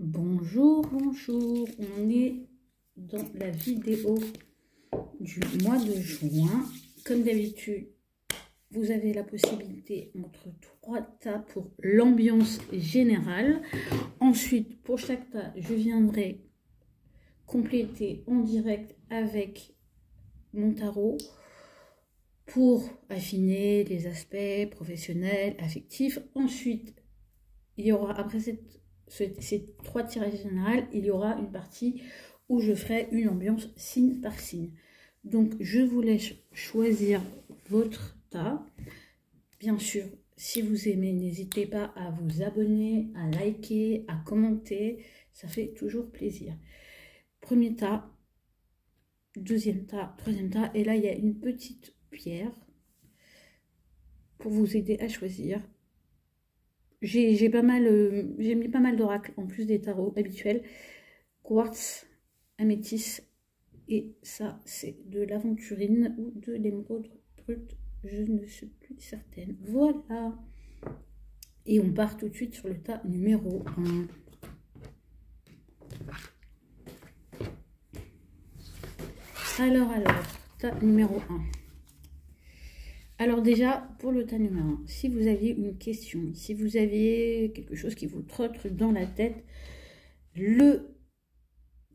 Bonjour, bonjour, on est dans la vidéo du mois de juin. Comme d'habitude, vous avez la possibilité entre 3 tas pour l'ambiance générale. Ensuite, pour chaque tas, je viendrai compléter en direct avec mon tarot pour affiner les aspects professionnels, affectifs. Ensuite, il y aura, après ces 3 tirages généraux, il y aura une partie où je ferai une ambiance signe par signe. Donc, je vous laisse choisir votre tas. Bien sûr, si vous aimez, n'hésitez pas à vous abonner, à liker, à commenter. Ça fait toujours plaisir. Premier tas, deuxième tas, troisième tas. Et là, il y a une petite pierre pour vous aider à choisir. J'ai mis pas mal d'oracles en plus des tarots habituels. Quartz, améthyste, et ça c'est de l'aventurine ou de l'émeraude brute, je ne suis plus certaine. Voilà. Et on part tout de suite sur le tas numéro 1. Alors, tas numéro 1. Alors déjà, pour le tas numéro 1, si vous aviez une question, si vous aviez quelque chose qui vous trotte dans la tête, le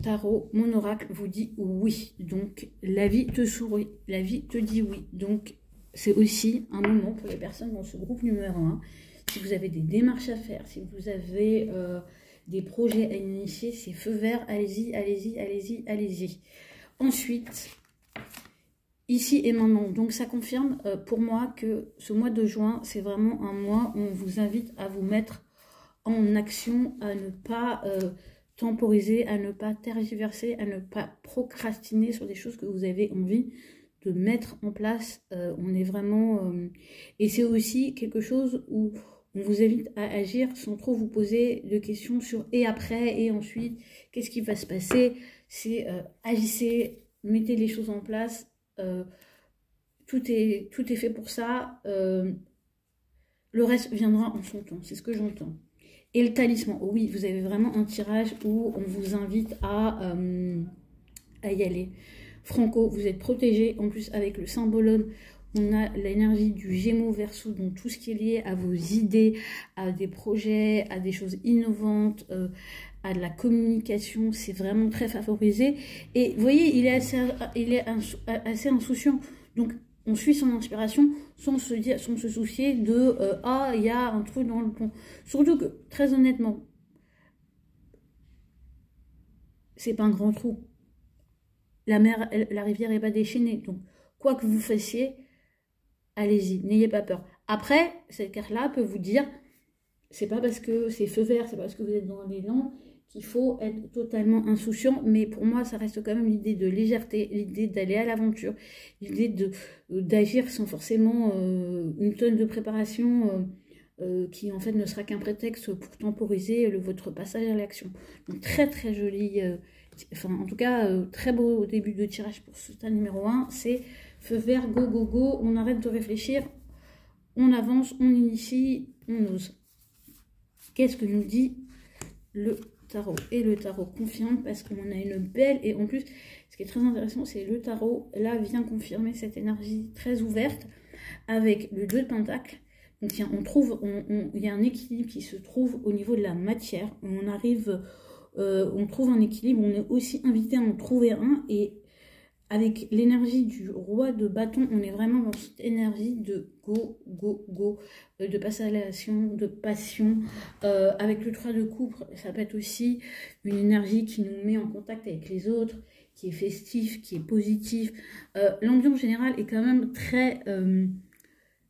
tarot, mon oracle, vous dit oui. Donc, la vie te sourit, la vie te dit oui. Donc, c'est aussi un moment pour les personnes dans ce groupe numéro 1. Si vous avez des démarches à faire, si vous avez des projets à initier, c'est feu vert, allez-y, allez-y, allez-y, allez-y. Ensuite, ici et maintenant, donc ça confirme pour moi que ce mois de juin, c'est vraiment un mois où on vous invite à vous mettre en action, à ne pas temporiser, à ne pas tergiverser, à ne pas procrastiner sur des choses que vous avez envie de mettre en place. On est vraiment... et c'est aussi quelque chose où on vous invite à agir sans trop vous poser de questions sur et après, et ensuite, qu'est-ce qui va se passer. C'est agissez, mettez les choses en place. Tout est fait pour ça. Le reste viendra en son temps, c'est ce que j'entends. Et le talisman, oh oui, vous avez vraiment un tirage où on vous invite à y aller. Franco, vous êtes protégé. En plus, avec le symbolone, on a l'énergie du Gémeaux Verseau, donc tout ce qui est lié à vos idées, à des projets, à des choses innovantes, à de la communication. C'est vraiment très favorisé. Et vous voyez, il est assez insouciant. Donc, on suit son inspiration sans se soucier de ah, il y a un truc dans le pont. Surtout que, très honnêtement, c'est pas un grand trou. La mer, la rivière n'est pas déchaînée. Donc, quoi que vous fassiez, allez-y, n'ayez pas peur. Après, cette carte-là peut vous dire, c'est pas parce que c'est feu vert, c'est pas parce que vous êtes dans l'élan qu'il faut être totalement insouciant, mais pour moi, ça reste quand même l'idée de légèreté, l'idée d'aller à l'aventure, l'idée d'agir sans forcément une tonne de préparation qui en fait ne sera qu'un prétexte pour temporiser votre passage à l'action. Donc très très joli, enfin en tout cas très beau début de tirage pour ce tas numéro 1, c'est feu vert, go go go, on arrête de réfléchir, on avance, on initie, on ose. Qu'est-ce que nous dit le tarot? Et le tarot confirme parce qu'on a une belle... Et en plus, ce qui est très intéressant, c'est le tarot, là, vient confirmer cette énergie très ouverte avec le 2 de Pentacle. Donc, il y a un équilibre qui se trouve au niveau de la matière. On arrive, on trouve un équilibre. On est aussi invité à en trouver un. Et avec l'énergie du roi de bâton, on est vraiment dans cette énergie de go, go, go, de passage à l'action, de passion. Avec le 3 de coupe, ça peut être aussi une énergie qui nous met en contact avec les autres, qui est festif, qui est positif. L'ambiance générale est quand même très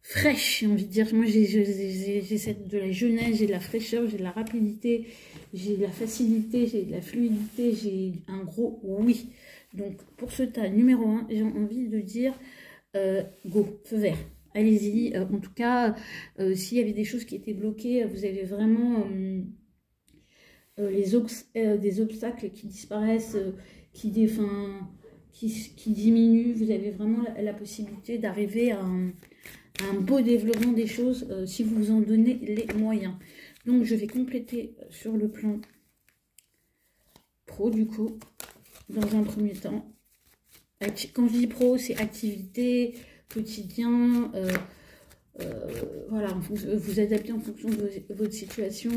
fraîche, j'ai envie de dire. Moi, j'ai de la jeunesse, j'ai de la fraîcheur, j'ai de la rapidité, j'ai de la facilité, j'ai de la fluidité, j'ai un gros oui. Donc, pour ce tas numéro 1, j'ai envie de dire go, feu vert. Allez-y. En tout cas, s'il y avait des choses qui étaient bloquées, vous avez vraiment des obstacles qui disparaissent, qui diminuent. Vous avez vraiment la possibilité d'arriver à un beau développement des choses si vous vous en donnez les moyens. Donc, je vais compléter sur le plan pro du coup, dans un premier temps. Quand je dis pro, c'est activité, quotidien, voilà, vous adaptez en fonction de votre situation.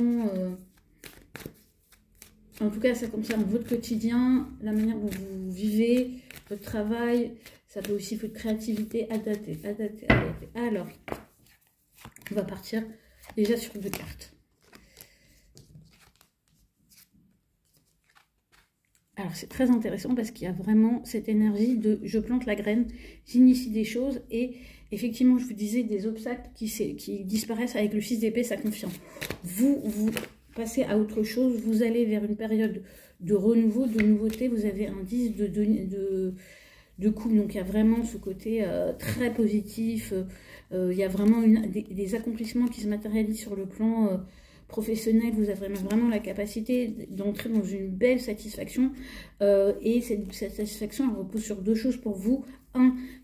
En tout cas, ça concerne votre quotidien, la manière dont vous vivez, votre travail, ça peut aussi votre créativité, adapter. Alors, on va partir déjà sur 2 cartes. Alors, c'est très intéressant parce qu'il y a vraiment cette énergie de je plante la graine, j'initie des choses et effectivement, je vous disais, des obstacles qui disparaissent avec le 6 d'épée, ça confirme. Vous passez à autre chose, vous allez vers une période de renouveau, de nouveauté, vous avez un 10 de coupe, donc il y a vraiment ce côté très positif, il y a vraiment des accomplissements qui se matérialisent sur le plan professionnel, vous avez vraiment la capacité d'entrer dans une belle satisfaction et cette satisfaction elle repose sur 2 choses pour vous.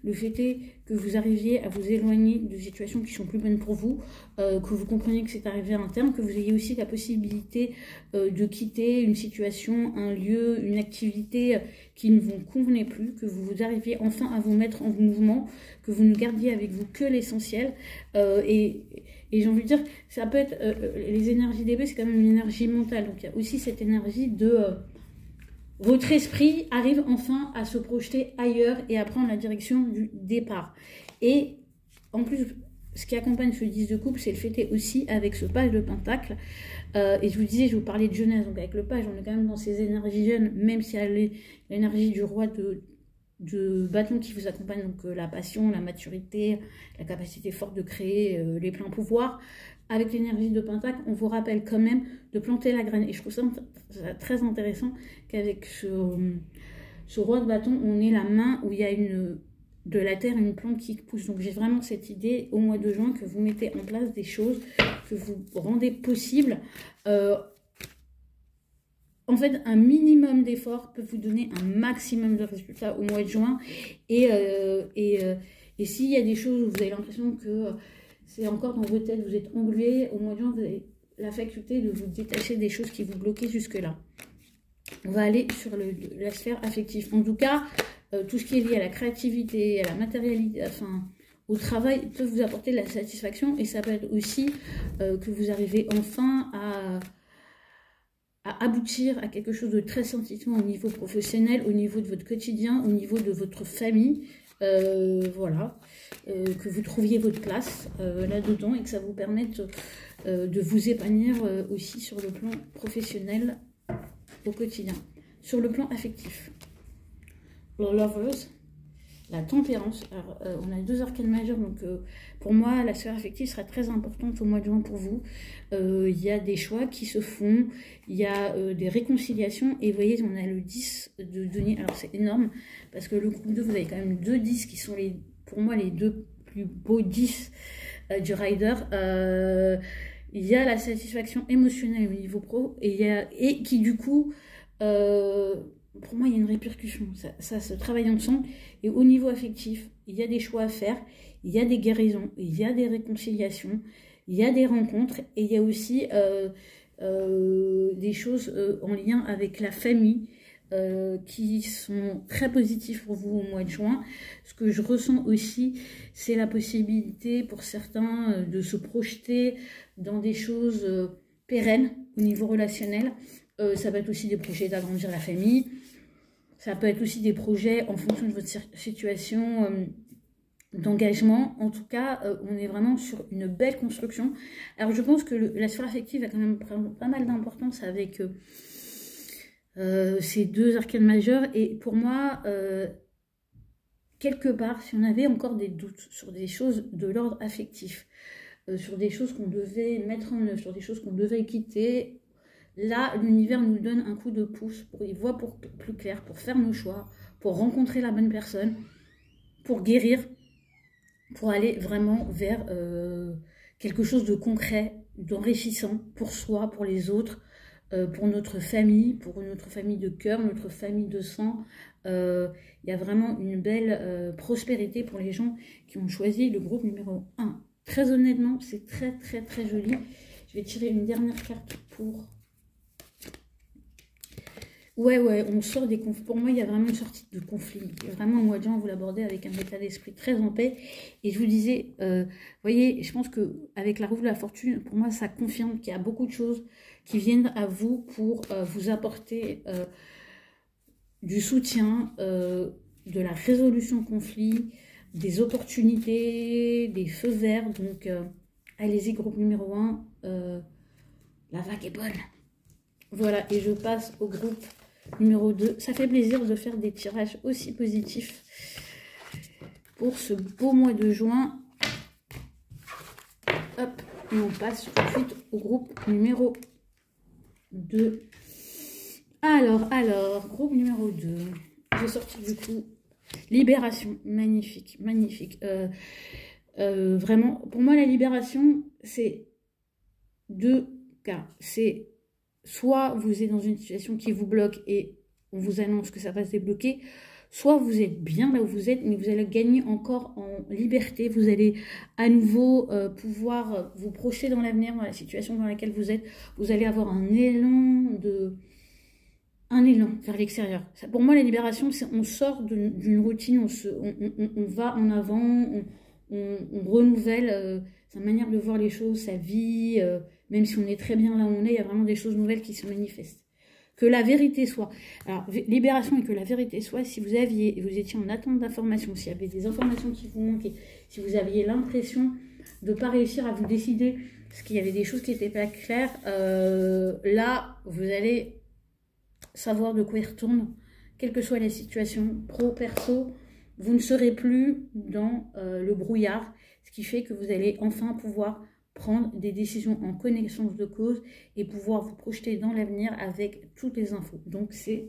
Le fait est que vous arriviez à vous éloigner de situations qui sont plus bonnes pour vous, que vous compreniez que c'est arrivé à un terme, que vous ayez aussi la possibilité de quitter une situation, un lieu, une activité qui ne vous convenait plus, que vous arriviez enfin à vous mettre en mouvement, que vous ne gardiez avec vous que l'essentiel. Et j'ai envie de dire, ça peut être, les énergies d'épée, c'est quand même une énergie mentale, donc il y a aussi cette énergie de... votre esprit arrive enfin à se projeter ailleurs et à prendre la direction du départ. Et en plus, ce qui accompagne ce 10 de coupe, c'est le fait aussi avec ce page de pentacle. Et je vous disais, je vous parlais de jeunesse, donc avec le page, on est quand même dans ces énergies jeunes, même si elle est l'énergie du roi de bâton qui vous accompagne, donc la passion, la maturité, la capacité forte de créer les pleins pouvoirs. Avec l'énergie de pentacle, on vous rappelle quand même de planter la graine. Et je trouve ça très intéressant qu'avec ce roi de bâton, on ait la main où il y a de la terre, une plante qui pousse. Donc j'ai vraiment cette idée au mois de juin que vous mettez en place des choses, que vous rendez possible. En fait, un minimum d'efforts peut vous donner un maximum de résultats au mois de juin. Et s'il y a des choses où vous avez l'impression que c'est encore dans votre tête, vous êtes englué, au mois de juin, vous avez la faculté de vous détacher des choses qui vous bloquaient jusque-là. On va aller sur la sphère affective. En tout cas, tout ce qui est lié à la créativité, à la matérialité, enfin, au travail, peut vous apporter de la satisfaction. Et ça peut être aussi que vous arrivez enfin à aboutir à quelque chose de très satisfaisant au niveau professionnel, au niveau de votre quotidien, au niveau de votre famille. Voilà, que vous trouviez votre place là-dedans et que ça vous permette de vous épanouir aussi sur le plan professionnel au quotidien. Sur le plan affectif, le Lovers, la tempérance. Alors, on a 2 arcanes majeures, donc pour moi, la sphère affective sera très importante au mois de juin pour vous. Il y a des choix qui se font, il y a des réconciliations, et vous voyez, on a le 10 de denier. Alors, c'est énorme, parce que le groupe 2, vous avez quand même 2 10 qui sont, pour moi, les 2 plus beaux 10 du rider. Il y a la satisfaction émotionnelle au niveau pro, et qui, du coup... pour moi, il y a une répercussion, ça se travaille ensemble. Et au niveau affectif, il y a des choix à faire, il y a des guérisons, il y a des réconciliations, il y a des rencontres, et il y a aussi des choses en lien avec la famille qui sont très positives pour vous au mois de juin. Ce que je ressens aussi, c'est la possibilité pour certains de se projeter dans des choses pérennes au niveau relationnel. Ça peut être aussi des projets d'agrandir la famille. Ça peut être aussi des projets en fonction de votre situation d'engagement. En tout cas, on est vraiment sur une belle construction. Alors, je pense que la sphère affective a quand même pas mal d'importance avec ces 2 arcanes majeures. Et pour moi, quelque part, si on avait encore des doutes sur des choses de l'ordre affectif, sur des choses qu'on devait mettre en œuvre, sur des choses qu'on devait quitter... Là, l'univers nous donne un coup de pouce pour y voir plus clair, pour faire nos choix, pour rencontrer la bonne personne, pour guérir, pour aller vraiment vers quelque chose de concret, d'enrichissant pour soi, pour les autres, pour notre famille de cœur, notre famille de sang. Il y a vraiment une belle prospérité pour les gens qui ont choisi le groupe numéro 1. Très honnêtement, c'est très très très joli. Je vais tirer une dernière carte pour... Ouais, on sort des conflits. Pour moi, il y a vraiment une sortie de conflit. Vraiment, au mois de juin, vous l'abordez avec un état d'esprit très en paix. Et je vous disais, vous voyez, je pense qu'avec la roue de la fortune, pour moi, ça confirme qu'il y a beaucoup de choses qui viennent à vous pour vous apporter du soutien, de la résolution de conflits, des opportunités, des feux verts. Donc, allez-y, groupe numéro 1. La vague est bonne. Voilà, et je passe au groupe numéro 2. Ça fait plaisir de faire des tirages aussi positifs pour ce beau mois de juin. Hop, et on passe tout de suite au groupe numéro 2. Alors, groupe numéro 2. J'ai sorti du coup Libération. Magnifique, magnifique. Vraiment, pour moi, la libération, c'est 2 cas. C'est soit vous êtes dans une situation qui vous bloque et on vous annonce que ça va se débloquer, soit vous êtes bien là où vous êtes, mais vous allez gagner encore en liberté. Vous allez à nouveau pouvoir vous projeter dans l'avenir, dans la situation dans laquelle vous êtes. Vous allez avoir un élan vers l'extérieur. Pour moi, la libération, c'est on sort d'une routine, on va en avant, on renouvelle sa manière de voir les choses, sa vie, même si on est très bien là où on est, il y a vraiment des choses nouvelles qui se manifestent. Que la vérité soit. Alors, libération et que la vérité soit, si vous étiez en attente d'informations, s'il y avait des informations qui vous manquaient, si vous aviez l'impression de ne pas réussir à vous décider, parce qu'il y avait des choses qui n'étaient pas claires, là, vous allez savoir de quoi il retourne, quelle que soit la situation, pro, perso, vous ne serez plus dans le brouillard, ce qui fait que vous allez enfin pouvoir prendre des décisions en connaissance de cause et pouvoir vous projeter dans l'avenir avec toutes les infos. Donc c'est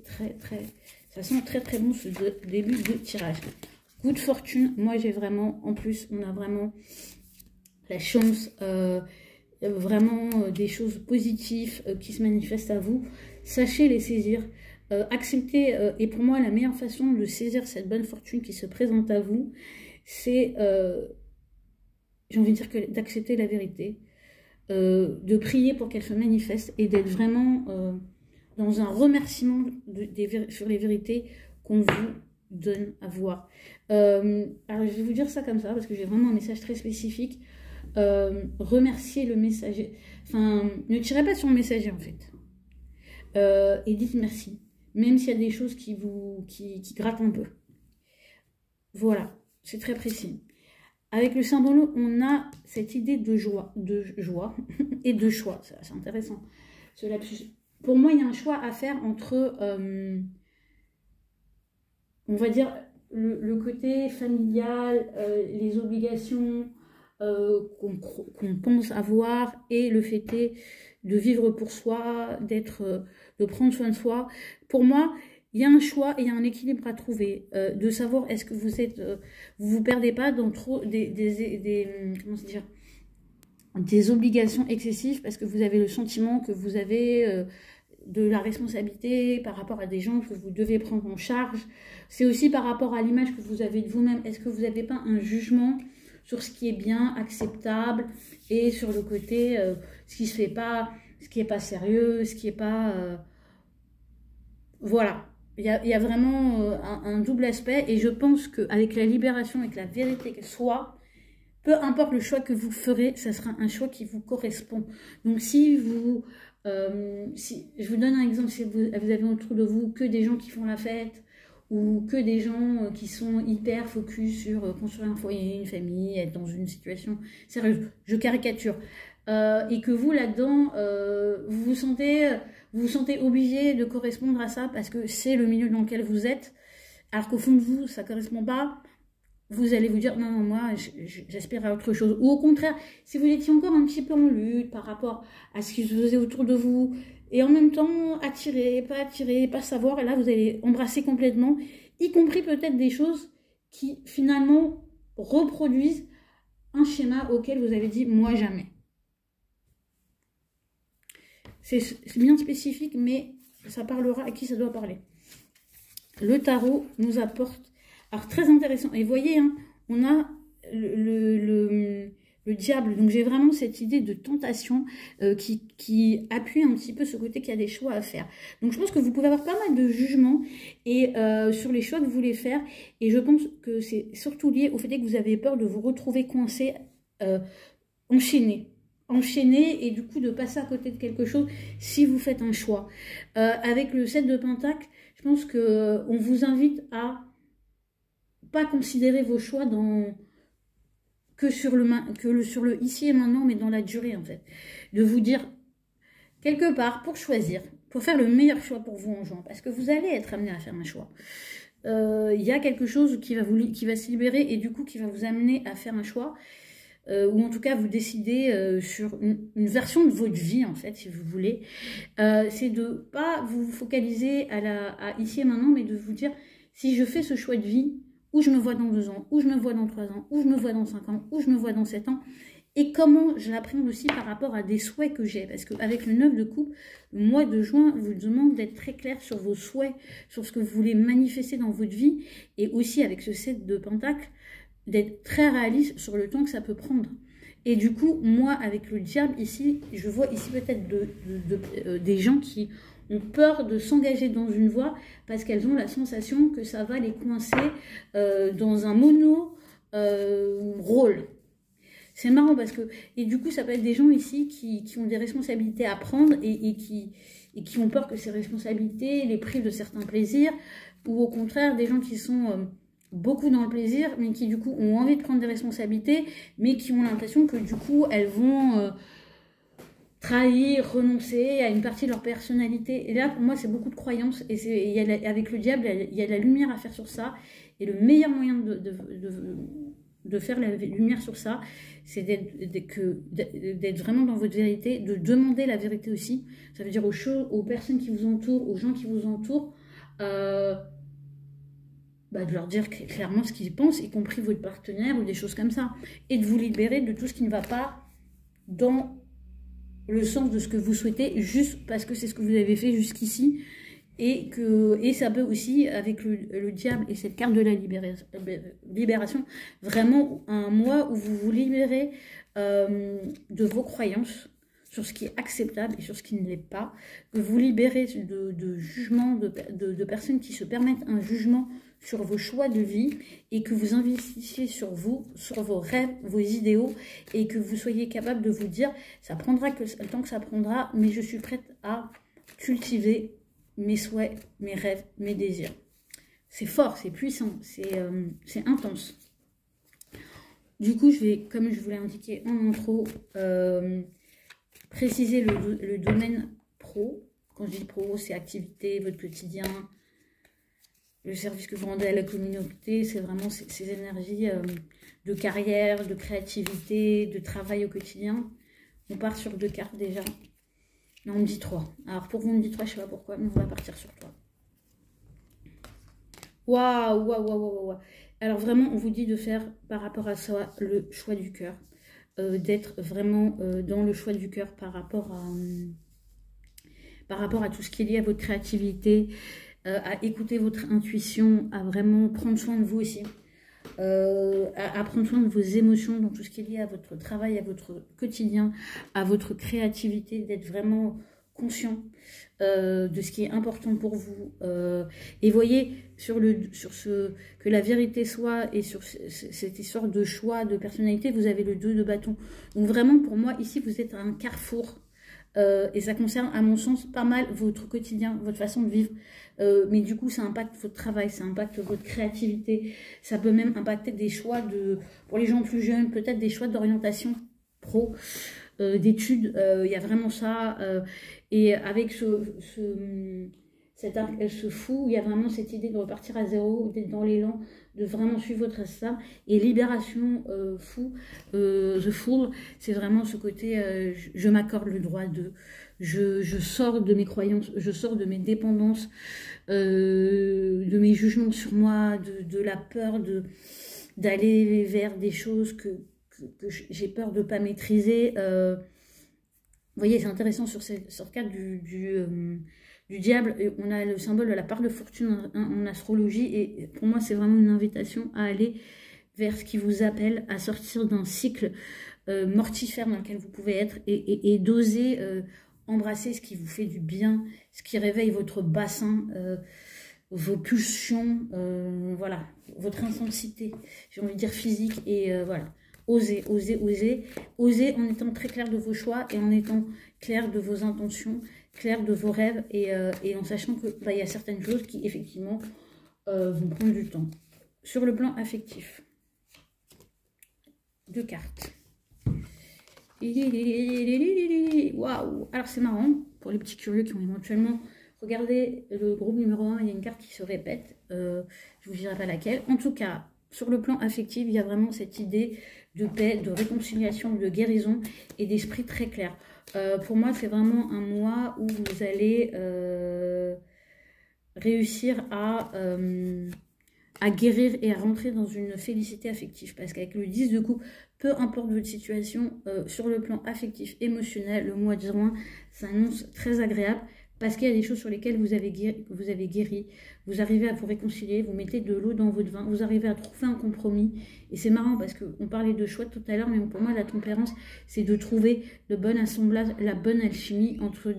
ça sent très bon ce début de tirage. Coup de fortune, moi j'ai vraiment, en plus on a vraiment la chance, vraiment des choses positives qui se manifestent à vous. Sachez les saisir, acceptez, et pour moi la meilleure façon de saisir cette bonne fortune qui se présente à vous, c'est j'ai envie de dire que d'accepter la vérité, de prier pour qu'elle se manifeste et d'être vraiment dans un remerciement sur les vérités qu'on vous donne à voir. Alors je vais vous dire ça comme ça parce que j'ai vraiment un message très spécifique. Remerciez le messager. Enfin, ne tirez pas sur le messager en fait. Et dites merci. Même s'il y a des choses qui grattent un peu. Voilà, c'est très précis. Avec le symbole, on a cette idée de joie et de choix. C'est intéressant. Pour moi, il y a un choix à faire entre, on va dire, le côté familial, les obligations qu'on pense avoir et le fait de vivre pour soi, de prendre soin de soi. Pour moi, il y a un choix et il y a un équilibre à trouver, de savoir est-ce que vous vous perdez pas dans trop comment se dire, des obligations excessives parce que vous avez le sentiment que vous avez de la responsabilité par rapport à des gens que vous devez prendre en charge. C'est aussi par rapport à l'image que vous avez de vous-même. Est-ce que vous n'avez pas un jugement sur ce qui est bien, acceptable et sur le côté ce qui se fait pas, ce qui est pas sérieux, ce qui est pas... Voilà. Il y a vraiment un double aspect et je pense qu'avec la libération, avec la vérité qu'elle soit, peu importe le choix que vous ferez, ça sera un choix qui vous correspond. Donc si je vous donne un exemple, si vous avez autour de vous que des gens qui font la fête ou que des gens qui sont hyper focus sur construire un foyer, une famille, être dans une situation sérieuse, je caricature, et que vous là-dedans, vous vous sentez obligé de correspondre à ça parce que c'est le milieu dans lequel vous êtes, alors qu'au fond de vous, ça ne correspond pas, vous allez vous dire, non, moi, j'aspire à autre chose. Ou au contraire, si vous étiez encore un petit peu en lutte par rapport à ce qui se faisait autour de vous, et en même temps, attirer, pas savoir, et là, vous allez embrasser complètement, y compris peut-être des choses qui, finalement, reproduisent un schéma auquel vous avez dit, moi, jamais. C'est bien spécifique, mais ça parlera à qui ça doit parler. Le tarot nous apporte... Alors, très intéressant. Et voyez, hein, on a le diable. Donc j'ai vraiment cette idée de tentation qui appuie un petit peu ce côté qu'il y a des choix à faire. Donc je pense que vous pouvez avoir pas mal de jugements et sur les choix que vous voulez faire. Et je pense que c'est surtout lié au fait que vous avez peur de vous retrouver coincé, enchaîné et du coup de passer à côté de quelque chose si vous faites un choix. Avec le 7 de Pentacle, je pense que on vous invite à pas considérer vos choix sur le ici et maintenant, mais dans la durée en fait. De vous dire, quelque part, pour choisir, pour faire le meilleur choix pour vous en juin, parce que vous allez être amené à faire un choix. Il y a quelque chose qui va se libérer et du coup qui va vous amener à faire un choix, ou en tout cas vous décidez sur une version de votre vie en fait, si vous voulez. C'est de pas vous focaliser à ici et maintenant, mais de vous dire, si je fais ce choix de vie, où je me vois dans 2 ans, où je me vois dans 3 ans, où je me vois dans 5 ans, où je me vois dans 7 ans, et comment je l'appréhende aussi par rapport à des souhaits que j'ai. Parce qu'avec le 9 de coupe, le mois de juin vous demande d'être très clair sur vos souhaits, sur ce que vous voulez manifester dans votre vie, et aussi avec ce 7 de Pentacle, d'être très réaliste sur le temps que ça peut prendre. Et du coup, moi, avec le diable, ici, je vois ici peut-être des gens qui ont peur de s'engager dans une voie parce qu'elles ont la sensation que ça va les coincer dans un rôle. C'est marrant parce que, et du coup, ça peut être des gens ici qui ont des responsabilités à prendre et qui ont peur que ces responsabilités les privent de certains plaisirs, ou au contraire, des gens qui sont beaucoup dans le plaisir, mais qui du coup ont envie de prendre des responsabilités, mais qui ont l'impression que du coup, elles vont trahir, renoncer à une partie de leur personnalité. Et là, pour moi, c'est beaucoup de croyances. Et avec le diable, il y a de la lumière à faire sur ça. Et le meilleur moyen de faire la lumière sur ça, c'est d'être vraiment dans votre vérité, de demander la vérité aussi. Ça veut dire aux personnes qui vous entourent, aux gens qui vous entourent, de leur dire clairement ce qu'ils pensent, y compris votre partenaire ou des choses comme ça. Et de vous libérer de tout ce qui ne va pas dans le sens de ce que vous souhaitez, juste parce que c'est ce que vous avez fait jusqu'ici. Et ça peut aussi, avec le diable et cette carte de la libération, vraiment un mois où vous vous libérez de vos croyances sur ce qui est acceptable et sur ce qui ne l'est pas, que vous libérez de jugements, de personnes qui se permettent un jugement sur vos choix de vie, et que vous investissiez sur vous, sur vos rêves, vos idéaux, et que vous soyez capable de vous dire, ça prendra le temps que ça prendra, mais je suis prête à cultiver mes souhaits, mes rêves, mes désirs. C'est fort, c'est puissant, c'est intense. Du coup, je vais, comme je vous l'ai indiqué en intro, préciser le domaine pro. Quand je dis pro, c'est activité, votre quotidien, le service que vous rendez à la communauté. C'est vraiment ces énergies de carrière, de créativité, de travail au quotidien. On part sur 2 cartes déjà. Non, on me dit 3. Alors, pourquoi on me dit 3, je ne sais pas pourquoi, mais on va partir sur 3. Waouh, waouh, waouh, waouh. Alors, vraiment, on vous dit de faire, par rapport à ça, le choix du cœur. D'être vraiment dans le choix du cœur par rapport à tout ce qui est lié à votre créativité, à écouter votre intuition, à vraiment prendre soin de vous aussi. À prendre soin de vos émotions dans tout ce qui est lié à votre travail, à votre quotidien, à votre créativité, d'être vraiment conscient de ce qui est important pour vous. Et voyez, que la vérité soit, et sur cette histoire de choix, de personnalité, vous avez le 2 de bâton. Donc vraiment, pour moi, ici, vous êtes à un carrefour. Et ça concerne, à mon sens, pas mal votre quotidien, votre façon de vivre. Mais du coup, ça impacte votre travail, ça impacte votre créativité. Ça peut même impacter des choix pour les gens plus jeunes, peut-être des choix d'orientation pro, d'études. Il y a vraiment ça. Et avec cet arc, elle se fout, il y a vraiment cette idée de repartir à zéro, d'être dans l'élan, de vraiment suivre votre instinct. Et libération the fool, c'est vraiment ce côté, je m'accorde le droit je sors de mes croyances, je sors de mes dépendances, de mes jugements sur moi, de la peur d'aller vers des choses que j'ai peur de ne pas maîtriser. Vous voyez, c'est intéressant sur cette carte du diable. On a le symbole de la part de fortune en astrologie, et pour moi, c'est vraiment une invitation à aller vers ce qui vous appelle, à sortir d'un cycle mortifère dans lequel vous pouvez être et d'oser embrasser ce qui vous fait du bien, ce qui réveille votre bassin, vos pulsions, voilà, votre intensité, j'ai envie de dire physique, et voilà. Osez, osez, osez, osez en étant très clair de vos choix et en étant clair de vos intentions, clair de vos rêves et en sachant que bah, y a certaines choses qui effectivement vont prendre du temps. Sur le plan affectif, 2 cartes. Waouh! Alors c'est marrant, pour les petits curieux qui ont éventuellement regardé le groupe numéro 1, il y a une carte qui se répète, je vous dirai pas laquelle. En tout cas, sur le plan affectif, il y a vraiment cette idée de paix, de réconciliation, de guérison et d'esprit très clair. Pour moi, c'est vraiment un mois où vous allez réussir à guérir et à rentrer dans une félicité affective. Parce qu'avec le 10 de coupe, peu importe votre situation, sur le plan affectif, émotionnel, le mois de juin s'annonce très agréable. Parce qu'il y a des choses sur lesquelles vous avez guéri, vous arrivez à vous réconcilier, vous mettez de l'eau dans votre vin, vous arrivez à trouver un compromis. Et c'est marrant parce qu'on parlait de choix tout à l'heure, mais pour moi, la tempérance, c'est de trouver le bon assemblage, la bonne alchimie entre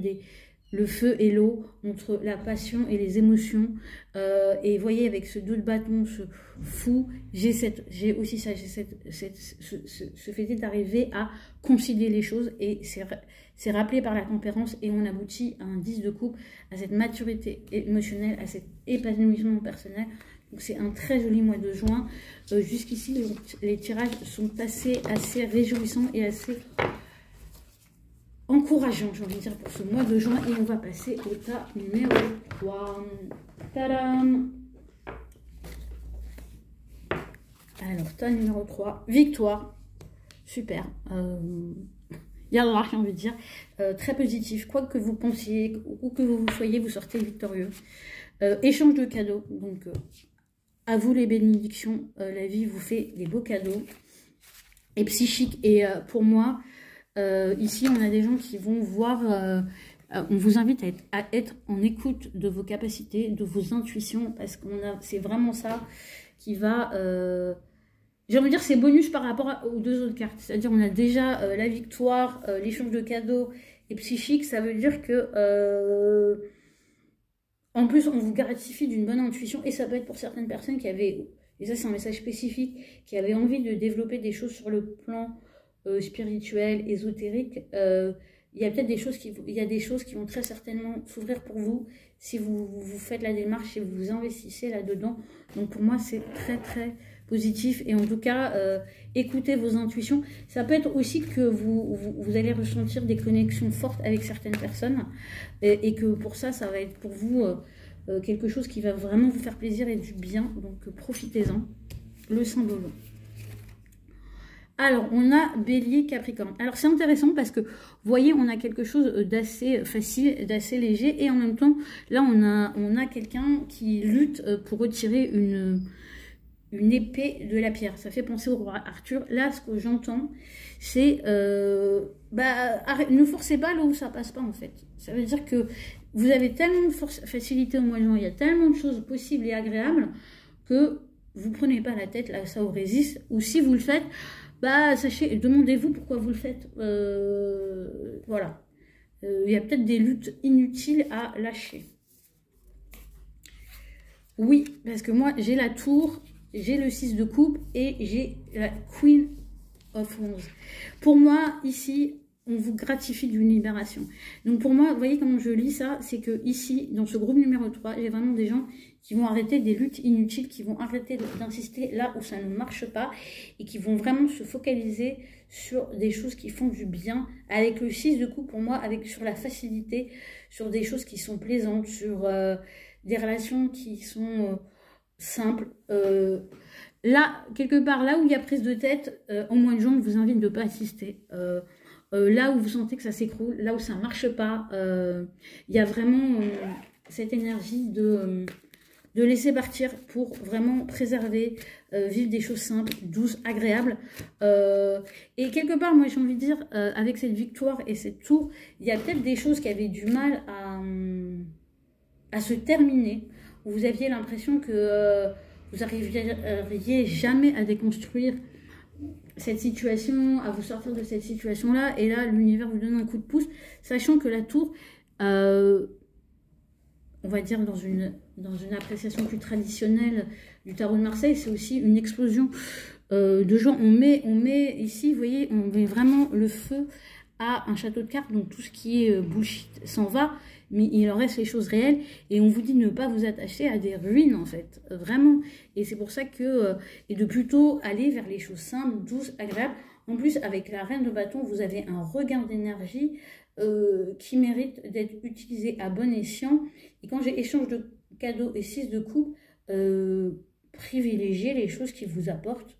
le feu et l'eau, entre la passion et les émotions. Et vous voyez, avec ce 2 de bâton, ce fou, j'ai aussi ça, j'ai ce fait d'arriver à concilier les choses. Et c'est rappelé par la tempérance et on aboutit à un 10 de coupe, à cette maturité émotionnelle, à cet épanouissement personnel. Donc c'est un très joli mois de juin. Jusqu'ici, les tirages sont assez réjouissants et assez encourageants, j'ai envie de dire, pour ce mois de juin. Et on va passer au tas numéro 3. Tadam! Alors, tas numéro 3, victoire. Super. Yallah, j'ai envie de dire, très positif, quoi que vous pensiez, où que vous soyez, vous sortez victorieux. Échange de cadeaux, donc à vous les bénédictions, la vie vous fait des beaux cadeaux. Et psychique, et pour moi, ici on a des gens qui vont voir, on vous invite à être en écoute de vos capacités, de vos intuitions, parce que c'est vraiment ça qui va... j'ai envie de dire c'est bonus par rapport aux 2 autres cartes. C'est-à-dire on a déjà la victoire, l'échange de cadeaux et psychique. Ça veut dire que en plus on vous gratifie d'une bonne intuition. Et ça peut être pour certaines personnes qui avaient, et ça c'est un message spécifique, qui avaient envie de développer des choses sur le plan spirituel, ésotérique. Il y a peut-être des choses qui vont très certainement s'ouvrir pour vous si vous faites la démarche et vous vous investissez là-dedans. Donc pour moi c'est très très positif. Et en tout cas, écoutez vos intuitions. Ça peut être aussi que vous allez ressentir des connexions fortes avec certaines personnes et que pour ça, ça va être pour vous quelque chose qui va vraiment vous faire plaisir et du bien. Donc profitez-en. Le symbole. Alors, on a Bélier, Capricorne. Alors, c'est intéressant parce que, vous voyez, on a quelque chose d'assez facile, d'assez léger. Et en même temps, là, on a quelqu'un qui lutte pour retirer une épée de la pierre. Ça fait penser au roi Arthur. Là, ce que j'entends, c'est... ne forcez pas là où ça passe pas, en fait. Ça veut dire que vous avez tellement de facilité au mois de juin, il y a tellement de choses possibles et agréables que vous prenez pas la tête, là, ça vous résiste. Ou si vous le faites... sachez, demandez-vous pourquoi vous le faites. Voilà. Il y a peut-être des luttes inutiles à lâcher. Oui, parce que moi, j'ai la tour, j'ai le 6 de coupe et j'ai la Queen of Wands. Pour moi, ici, on vous gratifie d'une libération. Donc pour moi, vous voyez comment je lis ça, c'est que ici, dans ce groupe numéro 3, j'ai vraiment des gens qui vont arrêter des luttes inutiles, qui vont arrêter d'insister là où ça ne marche pas et qui vont vraiment se focaliser sur des choses qui font du bien. Avec le 6 de coupe, pour moi, sur la facilité, sur des choses qui sont plaisantes, sur des relations qui sont simples. Là, quelque part, là où il y a prise de tête, au mois de juin, je vous invite de ne pas assister. Là où vous sentez que ça s'écroule, là où ça ne marche pas, il y a vraiment cette énergie de laisser partir pour vraiment préserver, vivre des choses simples, douces, agréables. Et quelque part, moi j'ai envie de dire, avec cette victoire et cette tour, il y a peut-être des choses qui avaient du mal à se terminer, où vous aviez l'impression que vous n'arriviez jamais à déconstruire cette situation, à vous sortir de cette situation-là. Et là, l'univers vous donne un coup de pouce, sachant que la tour, on va dire dans une appréciation plus traditionnelle du tarot de Marseille, c'est aussi une explosion de joie. On met ici, vous voyez, on met vraiment le feu à un château de cartes, donc tout ce qui est bullshit s'en va, mais il en reste les choses réelles, et on vous dit de ne pas vous attacher à des ruines, en fait, vraiment. Et c'est pour ça que, et de plutôt aller vers les choses simples, douces, agréables. En plus, avec la reine de bâton, vous avez un regain d'énergie qui mérite d'être utilisé à bon escient. Et quand j'ai échange de cadeaux et 6 de coupe, privilégiez les choses qui vous apportent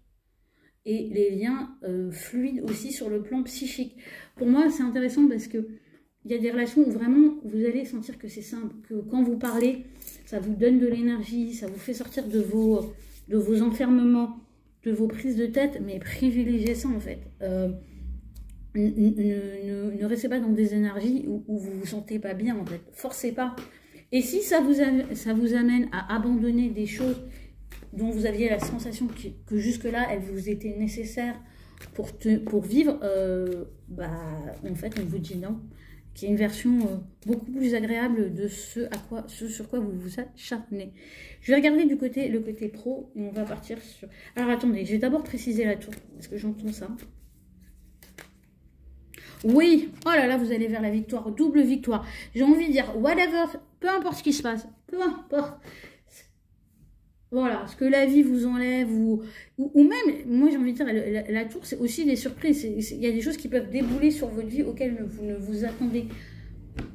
et les liens fluides aussi sur le plan psychique. Pour moi, c'est intéressant parce que il y a des relations où vraiment vous allez sentir que c'est simple, que quand vous parlez, ça vous donne de l'énergie, ça vous fait sortir de vos enfermements, de vos prises de tête, mais privilégiez ça en fait. Ne restez pas dans des énergies où vous vous sentez pas bien en fait. Forcez pas. Et si ça vous amène à abandonner des choses dont vous aviez la sensation que jusque-là, elles vous étaient nécessaires pour vivre, en fait, on vous dit non. Qui est une version beaucoup plus agréable de ce sur quoi vous vous acharnez. Je vais regarder le côté pro et on va partir sur... Alors attendez, je vais d'abord préciser la tour, parce que j'entends ça. Oui, oh là là, vous allez vers la victoire, double victoire. J'ai envie de dire, whatever, peu importe ce qui se passe, peu importe. Voilà, ce que la vie vous enlève, ou même, moi j'ai envie de dire, la tour, c'est aussi des surprises. Il y a des choses qui peuvent débouler sur votre vie auxquelles vous ne vous attendez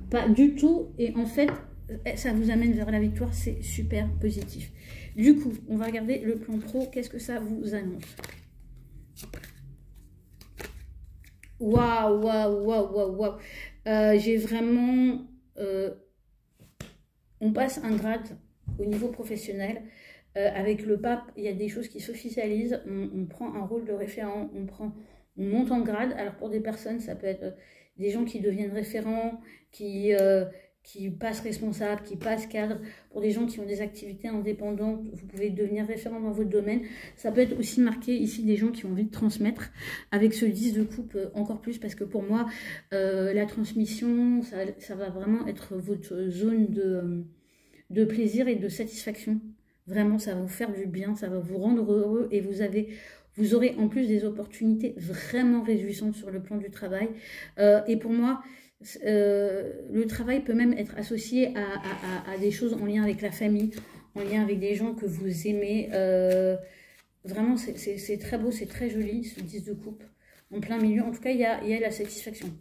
pas du tout. Et en fait, ça vous amène vers la victoire, c'est super positif. Du coup, on va regarder le plan pro. Qu'est-ce que ça vous annonce? Waouh, waouh, waouh, waouh, waouh. J'ai vraiment... on passe un grade au niveau professionnel. Avec le pape, il y a des choses qui s'officialisent, on prend un rôle de référent, on monte en grade. Alors pour des personnes, ça peut être des gens qui deviennent référents, qui passent responsables, qui passent cadre. Pour des gens qui ont des activités indépendantes, vous pouvez devenir référent dans votre domaine. Ça peut être aussi marqué ici des gens qui ont envie de transmettre. Avec ce 10 de coupe, encore plus, parce que pour moi, la transmission, ça va vraiment être votre zone de plaisir et de satisfaction. Vraiment, ça va vous faire du bien, ça va vous rendre heureux et vous aurez en plus des opportunités vraiment réjouissantes sur le plan du travail. Et pour moi, le travail peut même être associé à des choses en lien avec la famille, en lien avec des gens que vous aimez. Vraiment, c'est très beau, c'est très joli, ce 10 de coupe. En plein milieu, en tout cas, il y a la satisfaction.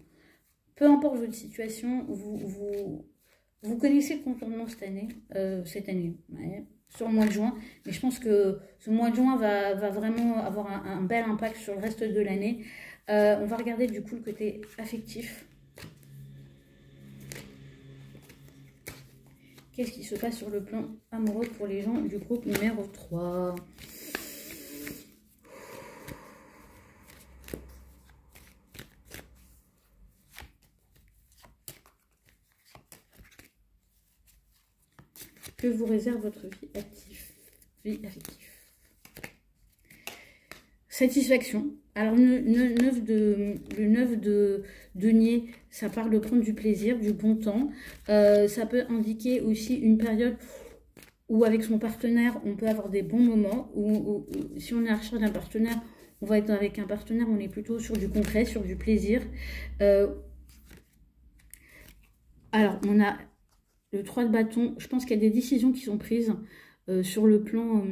Peu importe votre situation, vous connaissez le contournement cette année. Ouais, sur le mois de juin, mais je pense que ce mois de juin va vraiment avoir un bel impact sur le reste de l'année. On va regarder du coup le côté affectif. Qu'est-ce qui se passe sur le plan amoureux pour les gens du groupe numéro 3? Que vous réserve votre vie affective? Satisfaction. Alors, le 9 de denier, ça parle de prendre du plaisir, du bon temps. Ça peut indiquer aussi une période où, avec son partenaire, on peut avoir des bons moments. Ou si on est à la recherche d'un partenaire, on va être avec un partenaire, on est plutôt sur du concret, sur du plaisir. Alors, on a... Le 3 de bâton, je pense qu'il y a des décisions qui sont prises sur le plan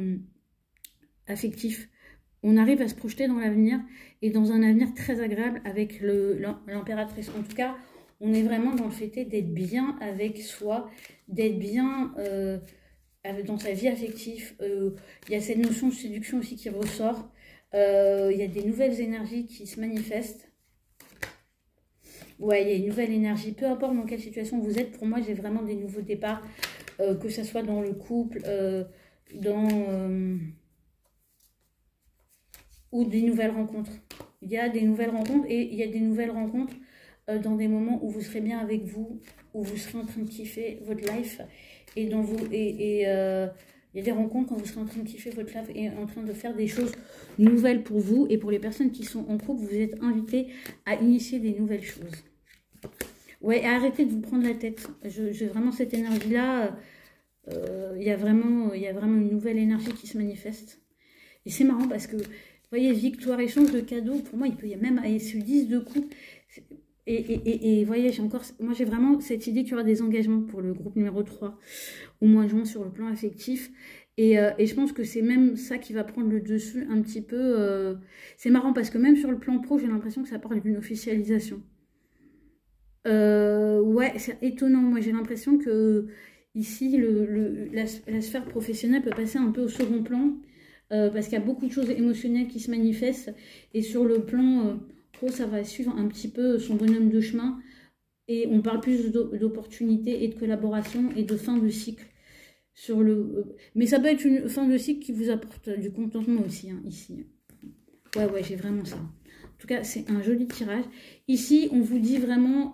affectif. On arrive à se projeter dans l'avenir et dans un avenir très agréable avec l'impératrice. En tout cas, on est vraiment dans le fait d'être bien avec soi, d'être bien dans sa vie affective. Il y a cette notion de séduction aussi qui ressort. Il y a des nouvelles énergies qui se manifestent. Ouais, il y a une nouvelle énergie. Peu importe dans quelle situation vous êtes, pour moi, j'ai vraiment des nouveaux départs. Que ce soit dans le couple, ou des nouvelles rencontres. Il y a des nouvelles rencontres et il y a des nouvelles rencontres dans des moments où vous serez bien avec vous, où vous serez en train de kiffer votre life. Et il Il y a des rencontres quand vous serez en train de kiffer votre life et en train de faire des choses nouvelles pour vous. Et pour les personnes qui sont en couple, vous êtes invités à initier des nouvelles choses. Ouais, arrêtez de vous prendre la tête. J'ai vraiment cette énergie-là. Il y a vraiment une nouvelle énergie qui se manifeste. Et c'est marrant parce que, vous voyez, victoire, échange de cadeaux, pour moi, il peut y avoir même à ce 10 de coups. Et vous voyez, moi j'ai vraiment cette idée qu'il y aura des engagements pour le groupe numéro 3 au mois de juin sur le plan affectif. Et je pense que c'est même ça qui va prendre le dessus un petit peu. C'est marrant parce que même sur le plan pro, j'ai l'impression que ça parle d'une officialisation. Ouais, c'est étonnant. Moi j'ai l'impression que ici, la sphère professionnelle peut passer un peu au second plan. Parce qu'il y a beaucoup de choses émotionnelles qui se manifestent. Et sur le plan pro, ça va suivre un petit peu son bonhomme de chemin. Et on parle plus d'opportunités et de collaboration et de fin de cycle. Mais ça peut être une fin de cycle qui vous apporte du contentement aussi, hein, ici. Ouais, j'ai vraiment ça. En tout cas, c'est un joli tirage. Ici, on vous dit vraiment,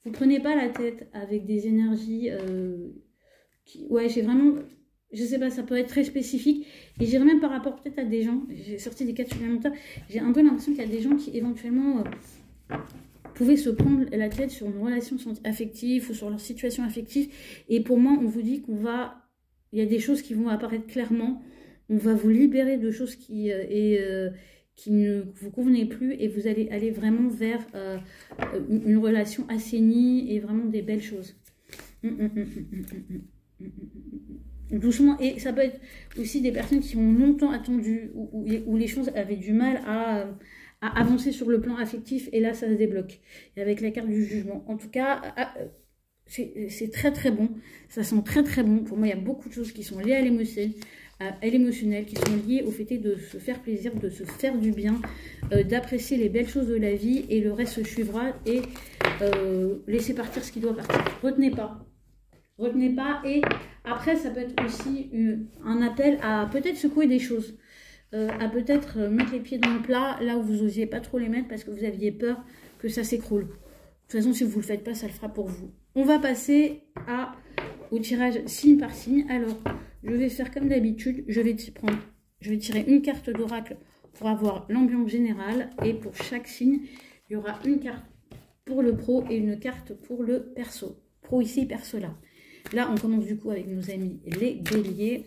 vous prenez pas la tête avec des énergies ouais, j'ai vraiment... Je sais pas, ça peut être très spécifique. Et j'irais même par rapport peut-être à des gens, j'ai sorti des cas supplémentaires, j'ai un peu l'impression qu'il y a des gens qui éventuellement pouvaient se prendre la tête sur une relation affective ou sur leur situation affective. Et pour moi, on vous dit qu'on va... Il y a des choses qui vont apparaître clairement. On va vous libérer de choses qui ne vous convenaient plus. Et vous allez aller vraiment vers une relation assainie et vraiment des belles choses. Doucement, et ça peut être aussi des personnes qui ont longtemps attendu, où les choses avaient du mal à avancer sur le plan affectif, et là ça se débloque, et avec la carte du jugement. En tout cas, c'est très très bon, ça sent très très bon. Pour moi, il y a beaucoup de choses qui sont liées à l'émotionnel, qui sont liées au fait de se faire plaisir, de se faire du bien, d'apprécier les belles choses de la vie, et le reste se suivra, et laissez partir ce qui doit partir. Retenez pas, et après ça peut être aussi un appel à peut-être secouer des choses, à peut-être mettre les pieds dans le plat là où vous n'osiez pas trop les mettre parce que vous aviez peur que ça s'écroule. De toute façon, si vous ne le faites pas, ça le fera pour vous. On va passer au tirage signe par signe. Alors, je vais faire comme d'habitude, je vais tirer une carte d'oracle pour avoir l'ambiance générale, et pour chaque signe, il y aura une carte pour le pro et une carte pour le perso. Pro ici, perso là. Là, on commence du coup avec nos amis les béliers.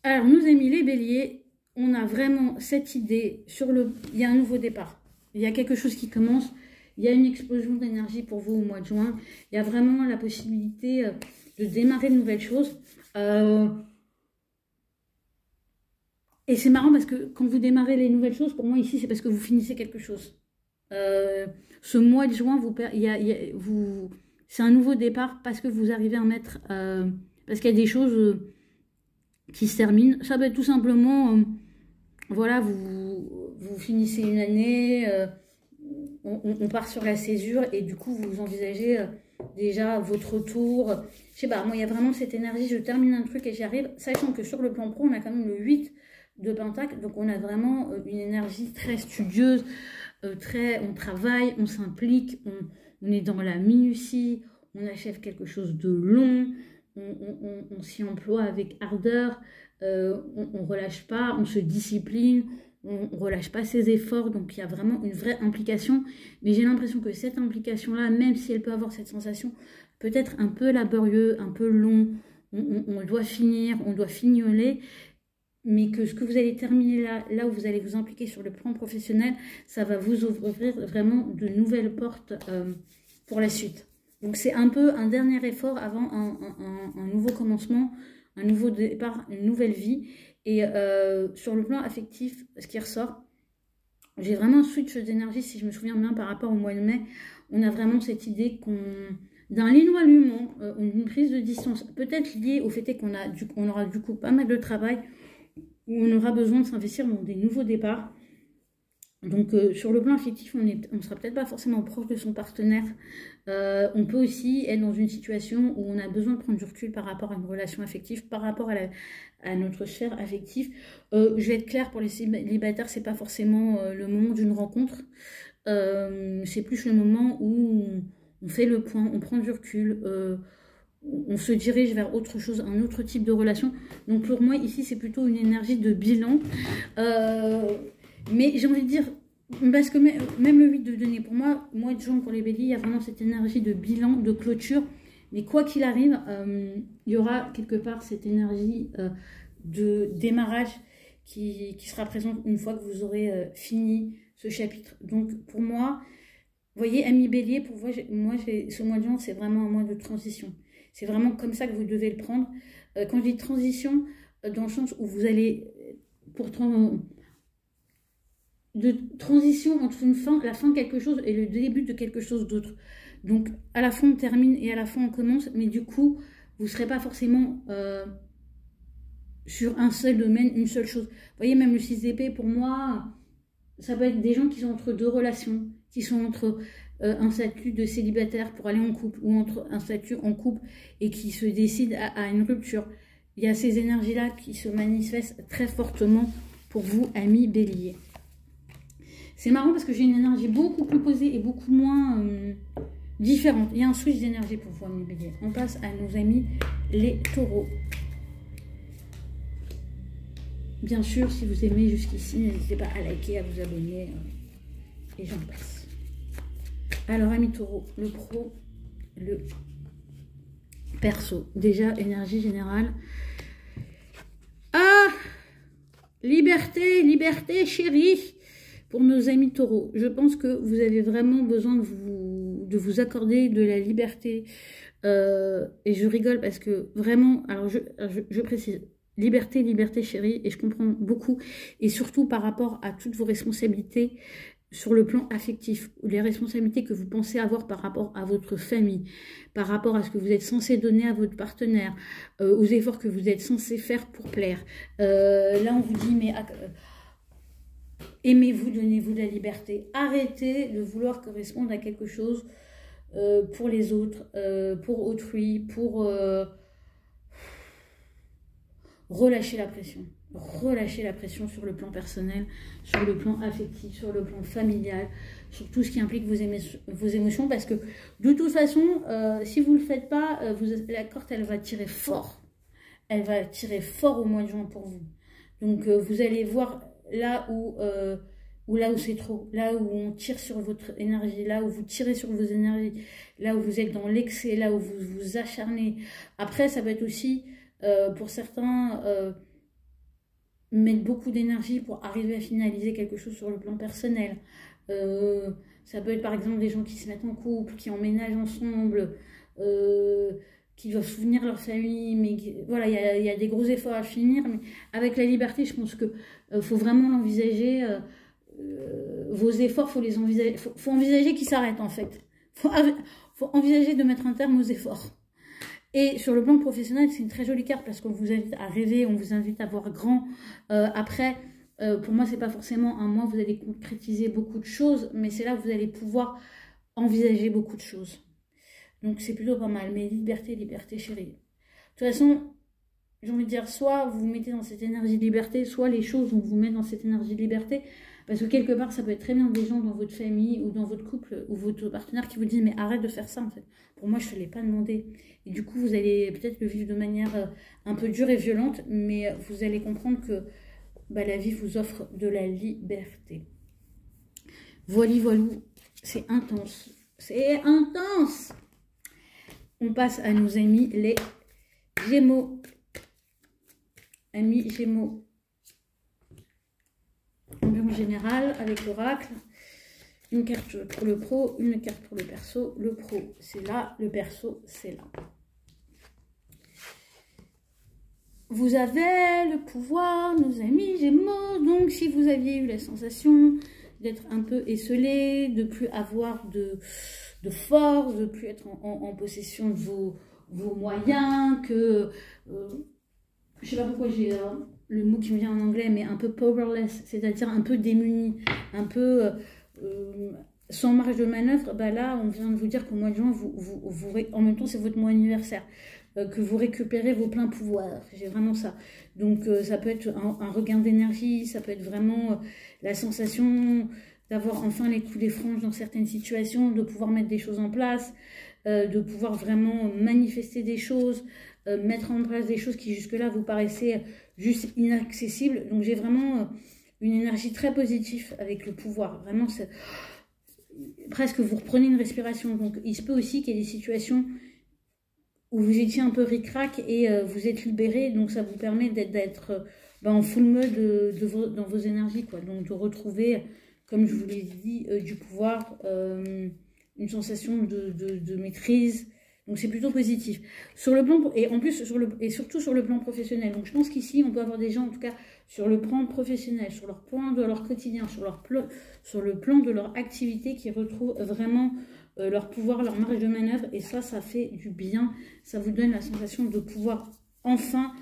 Alors, nos amis les béliers, on a vraiment cette idée sur le... Il y a un nouveau départ. Il y a quelque chose qui commence. Il y a une explosion d'énergie pour vous au mois de juin. Il y a vraiment la possibilité de démarrer de nouvelles choses. Et c'est marrant parce que quand vous démarrez les nouvelles choses, pour moi ici, c'est parce que vous finissez quelque chose. Ce mois de juin, c'est un nouveau départ parce que vous arrivez à mettre... parce qu'il y a des choses qui se terminent. Ça peut être tout simplement... voilà, vous finissez une année, on part sur la césure, et du coup, vous envisagez déjà votre retour. Je sais pas, moi, il y a vraiment cette énergie, je termine un truc et j'y arrive, sachant que sur le plan pro, on a quand même le 8 de Pentacle, donc on a vraiment une énergie très studieuse, on travaille, on s'implique, on est dans la minutie, on achève quelque chose de long, on s'y emploie avec ardeur, on relâche pas, on se discipline, on relâche pas ses efforts, donc il y a vraiment une vraie implication. Mais j'ai l'impression que cette implication-là, même si elle peut avoir cette sensation, peut être un peu laborieux, un peu long, on doit finir, on doit fignoler, mais que ce que vous allez terminer là où vous allez vous impliquer sur le plan professionnel, ça va vous ouvrir vraiment de nouvelles portes pour la suite. Donc c'est un peu un dernier effort avant un nouveau commencement, un nouveau départ, une nouvelle vie. Et sur le plan affectif, ce qui ressort, j'ai vraiment un switch d'énergie, si je me souviens bien, par rapport au mois de mai. On a vraiment cette idée d'un éloignement, une prise de distance, peut-être liée au fait qu'on aura du coup pas mal de travail, où on aura besoin de s'investir dans des nouveaux départs. Donc sur le plan affectif, on ne sera peut-être pas forcément proche de son partenaire. On peut aussi être dans une situation où on a besoin de prendre du recul par rapport à une relation affective, par rapport à notre sphère affective. Je vais être claire, pour les célibataires, c'est pas forcément le moment d'une rencontre. C'est plus le moment où on fait le point, on prend du recul, on se dirige vers autre chose, un autre type de relation. Donc pour moi, ici, c'est plutôt une énergie de bilan. Mais j'ai envie de dire, parce que même le 8 de denier, pour moi, mois de juin pour les béliers, il y a vraiment cette énergie de bilan, de clôture. Mais quoi qu'il arrive, il y aura quelque part cette énergie de démarrage qui sera présente une fois que vous aurez fini ce chapitre. Donc pour moi, vous voyez, ami bélier, pour moi, ce mois de juin, c'est vraiment un mois de transition. C'est vraiment comme ça que vous devez le prendre. Quand je dis transition, dans le sens où vous allez, de transition entre la fin de quelque chose et le début de quelque chose d'autre. Donc, à la fin, on termine et à la fin, on commence. Mais du coup, vous ne serez pas forcément sur un seul domaine, une seule chose. Vous voyez, même le 6 d'épée, pour moi, ça peut être des gens qui sont entre deux relations, qui sont entre un statut de célibataire pour aller en couple ou entre un statut en couple et qui se décident à une rupture. Il y a ces énergies-là qui se manifestent très fortement pour vous, amis béliers. C'est marrant parce que j'ai une énergie beaucoup plus posée et beaucoup moins différente. Il y a un switch d'énergie pour vous, amis béliers. On passe à nos amis les taureaux. Bien sûr, si vous aimez jusqu'ici, n'hésitez pas à liker, à vous abonner. Et j'en passe. Alors, amis taureaux, le pro, le perso. Déjà, énergie générale. Ah! Liberté, liberté, chérie! Pour nos amis taureaux, je pense que vous avez vraiment besoin de vous accorder de la liberté. Et je rigole parce que vraiment, alors je précise, liberté, liberté chérie, et je comprends beaucoup. Et surtout par rapport à toutes vos responsabilités sur le plan affectif, ou les responsabilités que vous pensez avoir par rapport à votre famille, par rapport à ce que vous êtes censé donner à votre partenaire, aux efforts que vous êtes censé faire pour plaire. Là, on vous dit, mais... aimez-vous, donnez-vous de la liberté. Arrêtez de vouloir correspondre à quelque chose pour les autres, pour autrui, pour relâcher la pression. Relâcher la pression sur le plan personnel, sur le plan affectif, sur le plan familial, sur tout ce qui implique vos émotions. Parce que de toute façon, si vous ne le faites pas, la corde, elle va tirer fort. Elle va tirer fort au mois de juin pour vous. Donc, vous allez voir... là où c'est trop, là où on tire sur votre énergie, là où vous tirez sur vos énergies, là où vous êtes dans l'excès, là où vous vous acharnez. Après, ça peut être aussi, pour certains, mettre beaucoup d'énergie pour arriver à finaliser quelque chose sur le plan personnel. Ça peut être par exemple des gens qui se mettent en couple, qui emménagent ensemble, qui doivent souvenir leur famille, mais voilà, il y a des gros efforts à finir, mais avec la liberté, je pense que faut vraiment l'envisager, vos efforts, faut les envisager, faut envisager qu'ils s'arrêtent en fait, faut envisager de mettre un terme aux efforts. Et sur le plan professionnel, c'est une très jolie carte parce qu'on vous invite à rêver, on vous invite à voir grand. Après, pour moi, c'est pas forcément un mois où vous allez concrétiser beaucoup de choses, mais c'est là où vous allez pouvoir envisager beaucoup de choses. Donc c'est plutôt pas mal, mais liberté, liberté chérie. De toute façon, j'ai envie de dire, soit vous vous mettez dans cette énergie de liberté, soit les choses vont vous mettre dans cette énergie de liberté. Parce que quelque part, ça peut être très bien des gens dans votre famille ou dans votre couple ou votre partenaire qui vous disent, mais arrête de faire ça en fait. Pour moi, je ne te l'ai pas demandé. Et du coup, vous allez peut-être le vivre de manière un peu dure et violente, mais vous allez comprendre que bah, la vie vous offre de la liberté. Voilou, c'est intense. C'est intense! On passe à nos amis les Gémeaux. Amis Gémeaux. En général, avec l'oracle, une carte pour le pro, une carte pour le perso. Le pro, c'est là. Le perso, c'est là. Vous avez le pouvoir, nos amis Gémeaux. Donc, si vous aviez eu la sensation d'être un peu esselé, de plus avoir de force, de plus être en possession de vos moyens, que... je sais pas pourquoi j'ai le mot qui me vient en anglais, mais un peu powerless, c'est-à-dire un peu démuni, un peu sans marge de manœuvre. Bah là, on vient de vous dire qu'au mois de juin, en même temps, c'est votre mois anniversaire, que vous récupérez vos pleins pouvoirs. J'ai vraiment ça. Donc, ça peut être un regain d'énergie, ça peut être vraiment la sensation d'avoir enfin les coups des franges dans certaines situations, de pouvoir mettre des choses en place, de pouvoir vraiment manifester des choses, mettre en place des choses qui jusque-là vous paraissaient juste inaccessibles. Donc j'ai vraiment une énergie très positive avec le pouvoir. Vraiment, presque vous reprenez une respiration. Donc il se peut aussi qu'il y ait des situations où vous étiez un peu ric-rac et vous êtes libéré. Donc ça vous permet d'être en full mode dans vos énergies, quoi. Donc de retrouver, comme je vous l'ai dit, du pouvoir, une sensation de maîtrise. Donc c'est plutôt positif. Sur le plan, et en plus, surtout sur le plan professionnel. Donc je pense qu'ici, on peut avoir des gens, en tout cas, sur le plan professionnel, sur leur plan de leur quotidien, sur le plan de leur activité, qui retrouvent vraiment leur pouvoir, leur marge de manœuvre. Et ça fait du bien. Ça vous donne la sensation de pouvoir enfin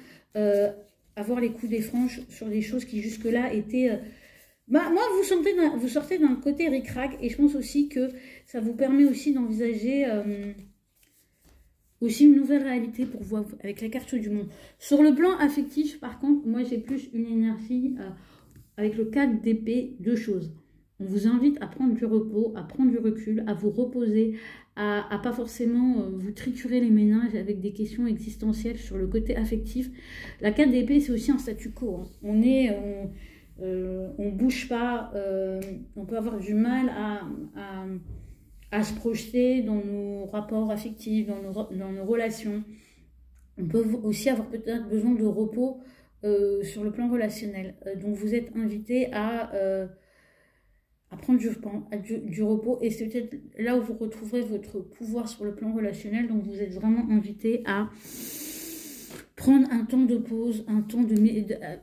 avoir les coups des franges sur des choses qui jusque-là étaient... moi, vous sortez d'un côté ric-rac, et je pense aussi que ça vous permet aussi d'envisager aussi une nouvelle réalité pour vous avec la carte du monde. Sur le plan affectif, par contre, moi j'ai plus une énergie avec le 4 d'épée, deux choses. On vous invite à prendre du repos, à prendre du recul, à vous reposer, à pas forcément vous triturer les méninges avec des questions existentielles sur le côté affectif. La 4 d'épée, c'est aussi un statu quo, hein. On bouge pas, on peut avoir du mal à se projeter dans nos rapports affectifs, dans nos relations. On peut aussi avoir peut-être besoin de repos sur le plan relationnel. Donc vous êtes invité à prendre du repos, et c'est peut-être là où vous retrouverez votre pouvoir sur le plan relationnel. Donc vous êtes vraiment invité à prendre un temps de pause, un temps de...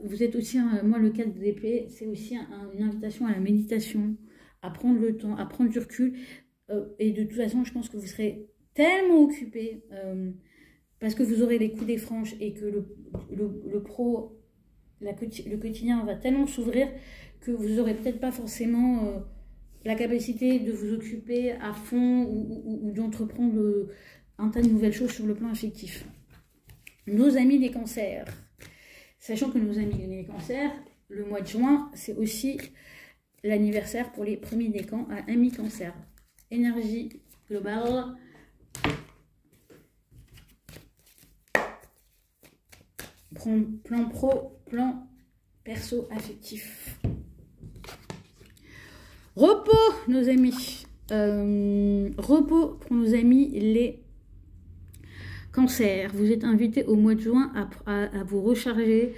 Vous êtes aussi, moi le 4 d'épée, c'est aussi une invitation à la méditation, à prendre le temps, à prendre du recul. Et de toute façon, je pense que vous serez tellement occupé parce que vous aurez les coups des franges et que le quotidien va tellement s'ouvrir que vous n'aurez peut-être pas forcément la capacité de vous occuper à fond ou d'entreprendre un tas de nouvelles choses sur le plan affectif. Nos amis les cancers. Sachant que nos amis les cancers, le mois de juin, c'est aussi l'anniversaire pour les premiers décans à Amis Cancer. Énergie globale. Plan pro, plan perso affectif. Repos, nos amis. Repos pour nos amis les cancers. Vous êtes invités au mois de juin à vous recharger,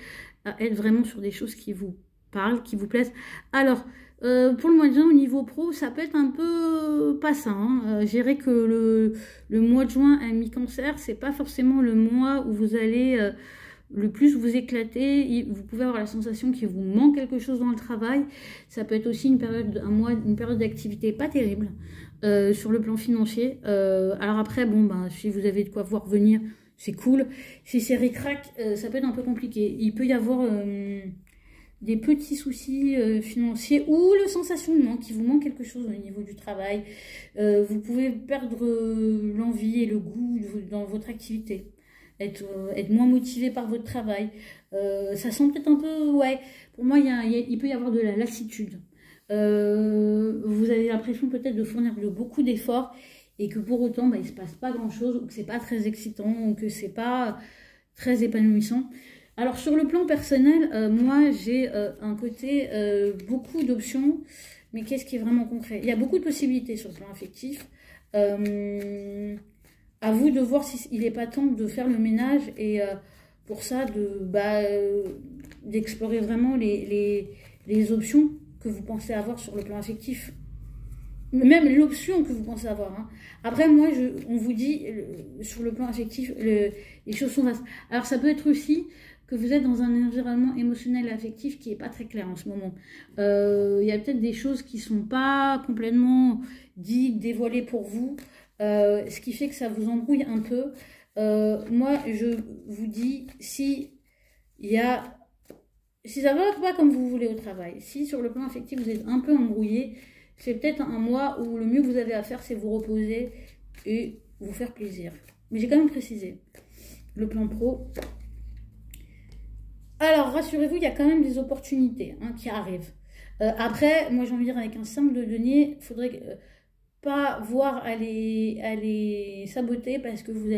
à être vraiment sur des choses qui vous parlent, qui vous plaisent. Alors, pour le mois de juin, au niveau pro, ça peut être un peu pas ça. Hein. Je dirais que le mois de juin à mi-cancer, c'est pas forcément le mois où vous allez le plus vous éclater. Vous pouvez avoir la sensation qu'il vous manque quelque chose dans le travail. Ça peut être aussi une période d'activité pas terrible sur le plan financier. Alors après, bon, si vous avez de quoi voir venir, c'est cool. Si c'est ric-rac, ça peut être un peu compliqué. Il peut y avoir... des petits soucis financiers ou la sensation de manque, qu'il vous manque quelque chose au niveau du travail. Vous pouvez perdre l'envie et le goût dans votre activité, être moins motivé par votre travail. Ça sent peut-être un peu, ouais, pour moi il peut y avoir de la lassitude. Vous avez l'impression peut-être de fournir beaucoup d'efforts et que pour autant il ne se passe pas grand-chose, ou que c'est pas très excitant, ou que c'est pas très épanouissant. Alors sur le plan personnel, moi j'ai un côté beaucoup d'options, mais qu'est-ce qui est vraiment concret? Il y a beaucoup de possibilités sur le plan affectif. À vous de voir s'il n'est pas temps de faire le ménage, et pour ça d'explorer vraiment les options que vous pensez avoir sur le plan affectif. Même l'option que vous pensez avoir. Hein. Après, moi, on vous dit, sur le plan affectif, les choses sont vastes. Alors ça peut être aussi que vous êtes dans un environnement émotionnel et affectif qui n'est pas très clair en ce moment. Il y a peut-être des choses qui ne sont pas complètement dites, dévoilées pour vous, ce qui fait que ça vous embrouille un peu. Moi, je vous dis, si ça ne va pas comme vous voulez au travail, si sur le plan affectif vous êtes un peu embrouillé, c'est peut-être un mois où le mieux que vous avez à faire, c'est vous reposer et vous faire plaisir. Mais j'ai quand même précisé le plan pro. Alors, rassurez-vous, il y a quand même des opportunités qui arrivent. Après, moi j'ai envie de dire, avec un 5 de denier, il faudrait pas voir à les saboter parce que vous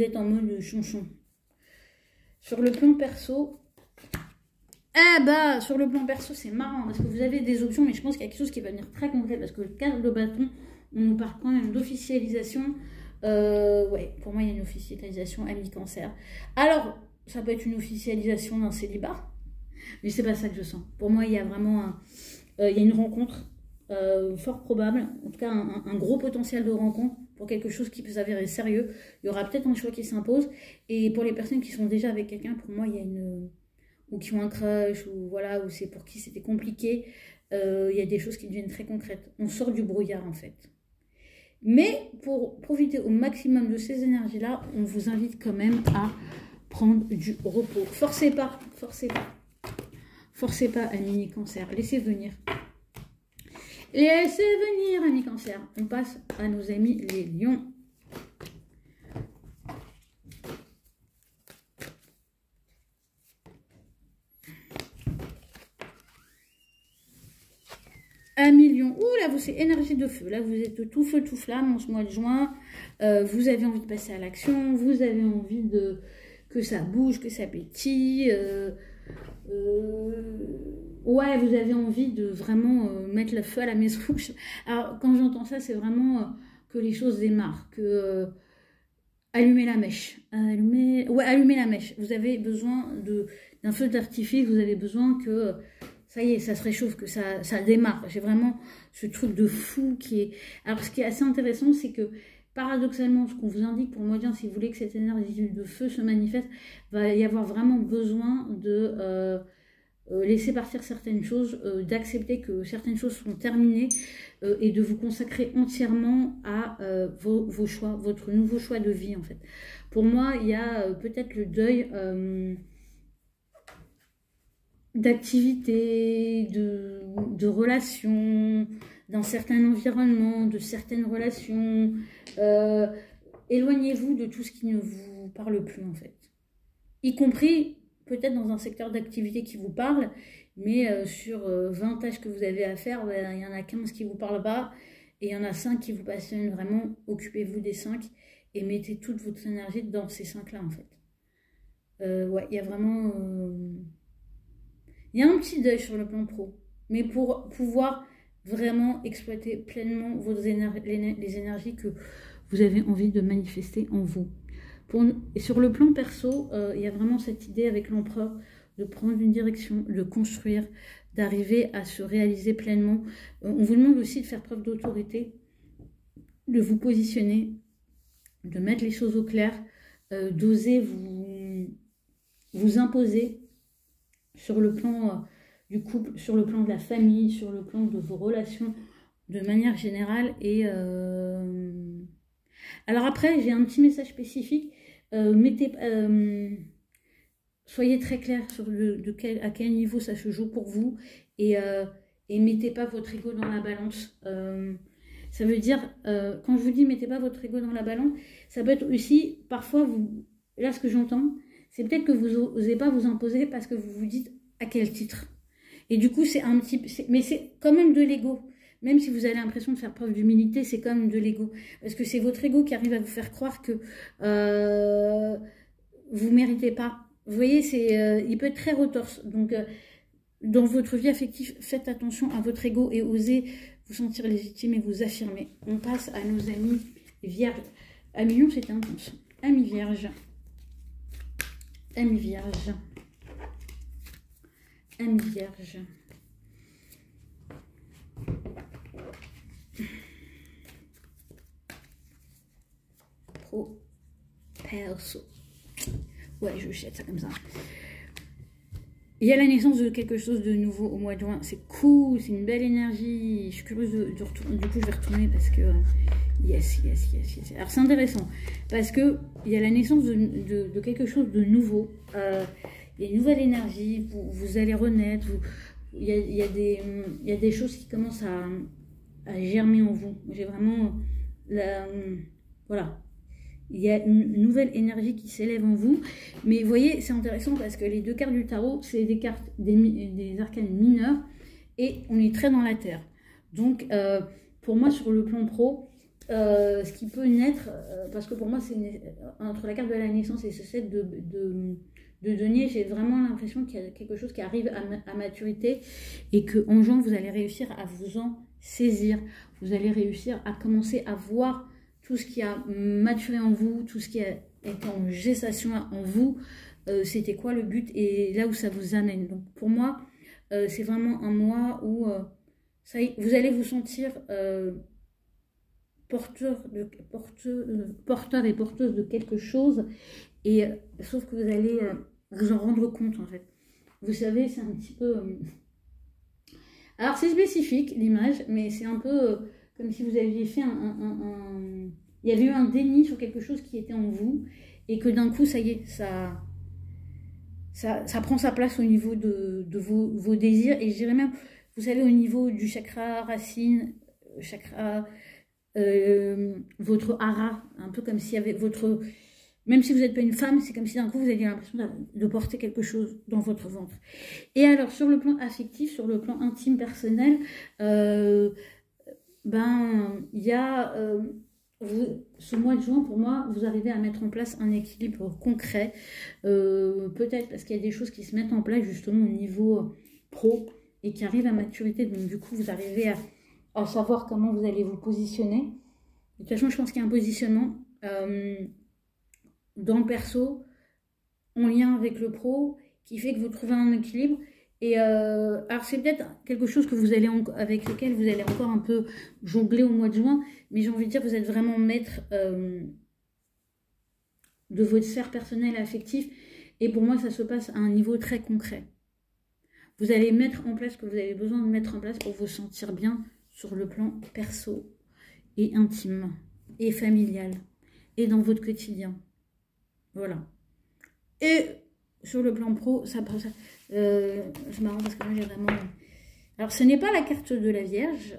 êtes en mode chonchon. Sur le plan perso, sur le plan perso, c'est marrant parce que vous avez des options, mais je pense qu'il y a quelque chose qui va venir très concret parce que le 4 de bâton, on nous parle quand même d'officialisation. Ouais, pour moi, il y a une officialisation ami cancer. Alors, ça peut être une officialisation d'un célibat, mais c'est pas ça que je sens. Pour moi, il y a vraiment il y a une rencontre fort probable, en tout cas un gros potentiel de rencontre pour quelque chose qui peut s'avérer sérieux. Il y aura peut-être un choix qui s'impose. Et pour les personnes qui sont déjà avec quelqu'un, pour moi, il y a une... ou qui ont un crush, ou voilà, ou c'est pour qui c'était compliqué, il y a des choses qui deviennent très concrètes. On sort du brouillard, en fait. Mais pour profiter au maximum de ces énergies-là, on vous invite quand même à prendre du repos. Forcez pas, forcez pas. Forcez pas, amis cancer. Laissez venir. Laissez venir, amis cancer. On passe à nos amis les lions. Un million. Ouh là, vous, c'est énergie de feu. Là, vous êtes tout feu, tout flamme en ce mois de juin. Vous avez envie de passer à l'action. Vous avez envie que ça bouge, que ça pétille. Ouais, vous avez envie de vraiment mettre le feu à la maison. Alors, quand j'entends ça, c'est vraiment que les choses démarrent. Que allumer la mèche. Allumer la mèche. Vous avez besoin d'un feu d'artifice. Vous avez besoin que... ça y est, ça se réchauffe, que ça démarre. J'ai vraiment ce truc de fou qui est... Alors, ce qui est assez intéressant, c'est que, paradoxalement, ce qu'on vous indique pour le mois de juin, si vous voulez que cette énergie de feu se manifeste, va y avoir vraiment besoin de laisser partir certaines choses, d'accepter que certaines choses sont terminées et de vous consacrer entièrement à vos choix, votre nouveau choix de vie, en fait. Pour moi, il y a peut-être le deuil... d'activités, de relations, dans certains environnements, de certaines relations. Éloignez-vous de tout ce qui ne vous parle plus, en fait. Y compris, peut-être dans un secteur d'activité qui vous parle, mais sur 20 tâches que vous avez à faire, il y en a 15 qui ne vous parlent pas, et il y en a 5 qui vous passionnent vraiment. Occupez-vous des 5 et mettez toute votre énergie dans ces 5-là, en fait. Ouais, il y a vraiment... Il y a un petit deuil sur le plan pro, mais pour pouvoir vraiment exploiter pleinement les énergies que vous avez envie de manifester en vous. Et sur le plan perso, il y a vraiment cette idée avec l'empereur de prendre une direction, de construire, d'arriver à se réaliser pleinement. On vous demande aussi de faire preuve d'autorité, de vous positionner, de mettre les choses au clair, d'oser vous imposer sur le plan du couple, sur le plan de la famille, sur le plan de vos relations de manière générale. Et alors après, j'ai un petit message spécifique. Soyez très clair sur à quel niveau ça se joue pour vous et mettez pas votre ego dans la balance. Ça veut dire, quand je vous dis mettez pas votre ego dans la balance, ça peut être aussi, parfois, là ce que j'entends, c'est peut-être que vous n'osez pas vous imposer parce que vous vous dites à quel titre. Et du coup, c'est un petit... Mais c'est quand même de l'ego. Même si vous avez l'impression de faire preuve d'humilité, c'est quand même de l'ego. Parce que c'est votre ego qui arrive à vous faire croire que vous ne méritez pas. Vous voyez, il peut être très retorse. Donc, dans votre vie affective, faites attention à votre ego et osez vous sentir légitime et vous affirmer. On passe à nos amis vierges. Amis lions, c'était intense. Amis vierges. Amis vierges. Amis vierges. Pro. Perso. Ouais, je jette ça comme ça. Il y a la naissance de quelque chose de nouveau au mois de juin. C'est cool, c'est une belle énergie. Je suis curieuse de retourner. Du coup, je vais retourner parce que... yes. Alors, c'est intéressant. Parce que il y a la naissance de quelque chose de nouveau. Il y a une nouvelle énergie. Vous allez renaître. Il y a des choses qui commencent à germer en vous. J'ai vraiment... voilà. il y a une nouvelle énergie qui s'élève en vous. Mais vous voyez, c'est intéressant parce que les 2 cartes du tarot, c'est des cartes des arcanes mineurs et on est très dans la terre. Donc, pour moi, sur le plan pro, ce qui peut naître, parce que pour moi, c'est entre la carte de la naissance et ce set de denier, j'ai vraiment l'impression qu'il y a quelque chose qui arrive à maturité et qu'en juin, vous allez réussir à vous en saisir. Vous allez réussir à commencer à voir tout ce qui a maturé en vous, tout ce qui a été en gestation en vous, c'était quoi le but et là où ça vous amène. Donc pour moi, c'est vraiment un mois où vous allez vous sentir porteur et porteuse de quelque chose, et sauf que vous allez vous en rendre compte en fait. Vous savez, c'est un petit peu... alors c'est spécifique l'image, mais c'est un peu... comme si vous aviez fait il y avait eu un déni sur quelque chose qui était en vous et que d'un coup, ça y est, ça prend sa place au niveau de vos désirs. Et je dirais même, vous savez, au niveau du chakra racine, chakra, votre hara, un peu comme s'il y avait votre... Même si vous n'êtes pas une femme, c'est comme si d'un coup, vous aviez l'impression de porter quelque chose dans votre ventre. Et alors, sur le plan affectif, sur le plan intime, personnel... il y a ce mois de juin, pour moi, vous arrivez à mettre en place un équilibre concret, peut-être parce qu'il y a des choses qui se mettent en place justement au niveau pro et qui arrivent à maturité, donc du coup vous arrivez à savoir comment vous allez vous positionner. De toute façon, je pense qu'il y a un positionnement dans le perso en lien avec le pro qui fait que vous trouvez un équilibre. Et alors c'est peut-être quelque chose que vous allez avec lequel vous allez encore un peu jongler au mois de juin, mais j'ai envie de dire que vous êtes vraiment maître de votre sphère personnelle et affective, et pour moi ça se passe à un niveau très concret. Vous allez mettre en place ce que vous avez besoin de mettre en place pour vous sentir bien sur le plan perso et intime et familial et dans votre quotidien. Voilà. Et sur le plan pro, c'est marrant parce que moi j'ai vraiment... Alors ce n'est pas la carte de la Vierge,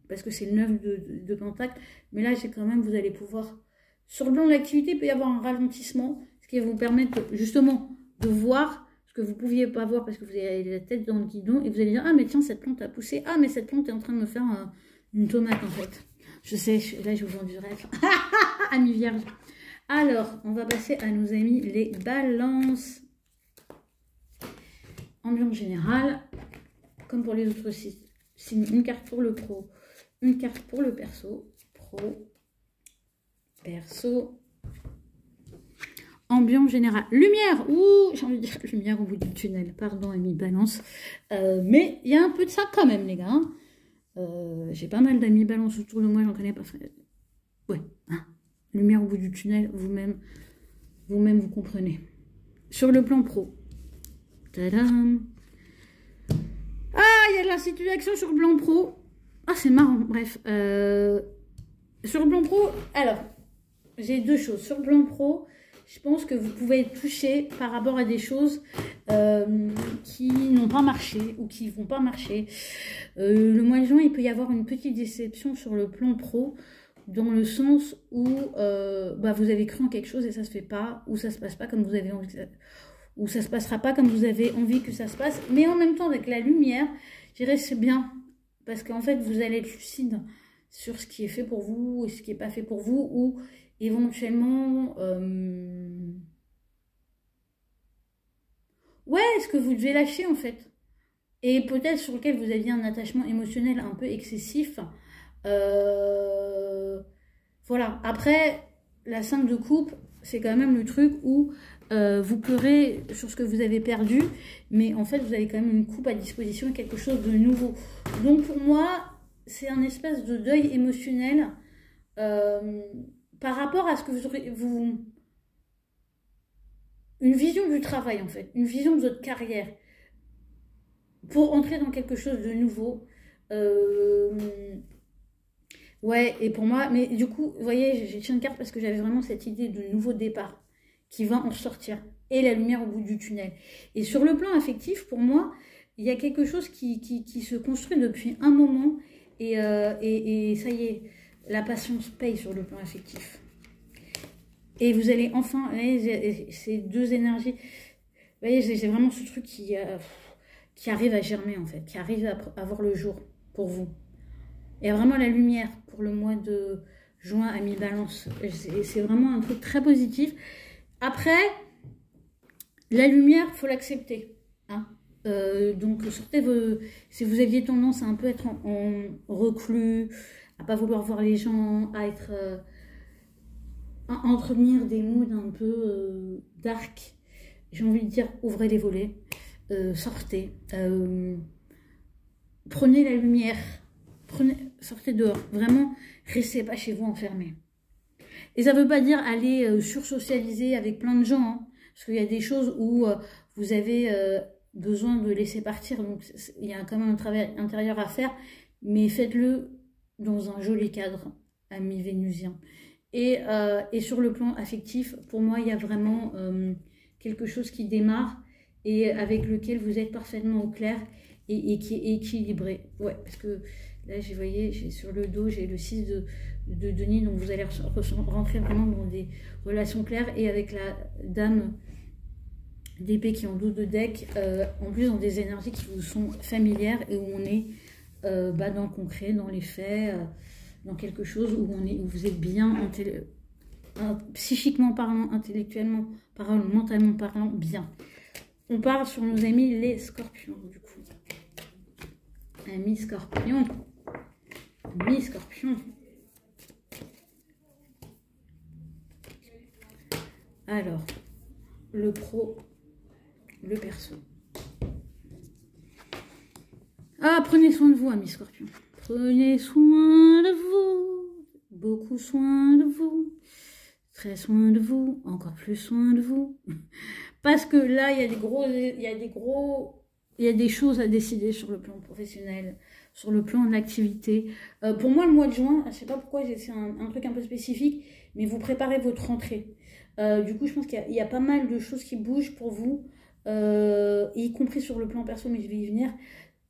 parce que c'est le 9 de Pentacle, mais là j'ai quand même, vous allez pouvoir... Sur le plan de l'activité, il peut y avoir un ralentissement, ce qui va vous permettre justement de voir ce que vous ne pouviez pas voir parce que vous avez la tête dans le guidon, et vous allez dire, ah mais tiens, cette plante a poussé, ah mais cette plante est en train de me faire une tomate en fait. Je sais, là je vous vends du rêve. Amis Vierge. Alors, on va passer à nos amis les balances. Ambiance générale, comme pour les autres signes, une carte pour le pro, une carte pour le perso. Pro, perso. Ambiance générale. Lumière, ouh, j'ai envie de dire lumière au bout du tunnel. Pardon, amis balance. Mais il y a un peu de ça quand même, les gars. J'ai pas mal d'amis balance autour de moi, j'en connais pas. Ouais, hein. Lumière au bout du tunnel, vous-même, vous comprenez. Sur le plan pro. Tadam. Ah, il y a de la situation sur le plan pro. Ah, c'est marrant, bref. Sur le plan pro, alors, j'ai deux choses. Sur le plan pro, je pense que vous pouvez être touché par rapport à des choses qui n'ont pas marché ou qui ne vont pas marcher. Le mois de juin, il peut y avoir une petite déception sur le plan pro, dans le sens où vous avez cru en quelque chose et ça se fait pas, ou ça se passe pas comme vous avez envie que ça, ou ça se passera pas comme vous avez envie que ça se passe. Mais en même temps, avec la lumière, je dirais c'est bien, parce qu'en fait, vous allez être lucide sur ce qui est fait pour vous et ce qui n'est pas fait pour vous, ou éventuellement, ce que vous devez lâcher en fait, et peut-être sur lequel vous aviez un attachement émotionnel un peu excessif. Voilà. Après, la 5 de coupe, c'est quand même le truc où vous pleurez sur ce que vous avez perdu, mais en fait, vous avez quand même une coupe à disposition et quelque chose de nouveau. Donc pour moi, c'est un espèce de deuil émotionnel par rapport à ce que vous... Une vision du travail, en fait. Une vision de votre carrière. Pour entrer dans quelque chose de nouveau. Ouais, et pour moi... Mais du coup, vous voyez, j'ai tiré une carte parce que j'avais vraiment cette idée de nouveau départ qui va en sortir. Et la lumière au bout du tunnel. Et sur le plan affectif, pour moi, il y a quelque chose qui se construit depuis un moment. Et ça y est, la patience paye sur le plan affectif. Et vous allez enfin, vous voyez, ces deux énergies, vous voyez, j'ai vraiment ce truc qui arrive à germer en fait, qui arrive à voir le jour pour vous. Il y a vraiment la lumière pour le mois de juin à mi-balance. C'est vraiment un truc très positif. Après, la lumière, il faut l'accepter. Hein. Donc, sortez si vous aviez tendance à un peu être en reclus, à pas vouloir voir les gens, à être... à entretenir des moods un peu dark, j'ai envie de dire, ouvrez les volets, sortez, prenez la lumière, sortez dehors, vraiment, restez pas chez vous enfermés. Et ça veut pas dire aller sursocialiser avec plein de gens, hein, parce qu'il y a des choses où vous avez besoin de laisser partir, donc il y a quand même un travail intérieur à faire, mais faites-le dans un joli cadre, ami vénusien. Et sur le plan affectif, pour moi, il y a vraiment quelque chose qui démarre et avec lequel vous êtes parfaitement au clair et qui est équilibré. Ouais, parce que là, vous voyez, j'ai sur le dos, j'ai le 6 de Denis, donc vous allez rentrer vraiment dans des relations claires. Et avec la dame d'épée qui est en dos de deck, en plus dans des énergies qui vous sont familières et où on est dans le concret, dans les faits, dans quelque chose où vous êtes bien psychiquement parlant, intellectuellement parlant, mentalement parlant, bien. On part sur nos amis les scorpions, du coup. Amis scorpions. Amis scorpions. Alors, le pro, le perso. Ah, prenez soin de vous, amis scorpions. Prenez soin de vous. Beaucoup soin de vous. Très soin de vous. Encore plus soin de vous. Parce que là, il y a des choses à décider sur le plan professionnel, sur le plan de l'activité. Pour moi, le mois de juin, je ne sais pas pourquoi, c'est un truc un peu spécifique, mais vous préparez votre rentrée. Du coup, je pense qu'il y a pas mal de choses qui bougent pour vous, y compris sur le plan perso, mais je vais y venir,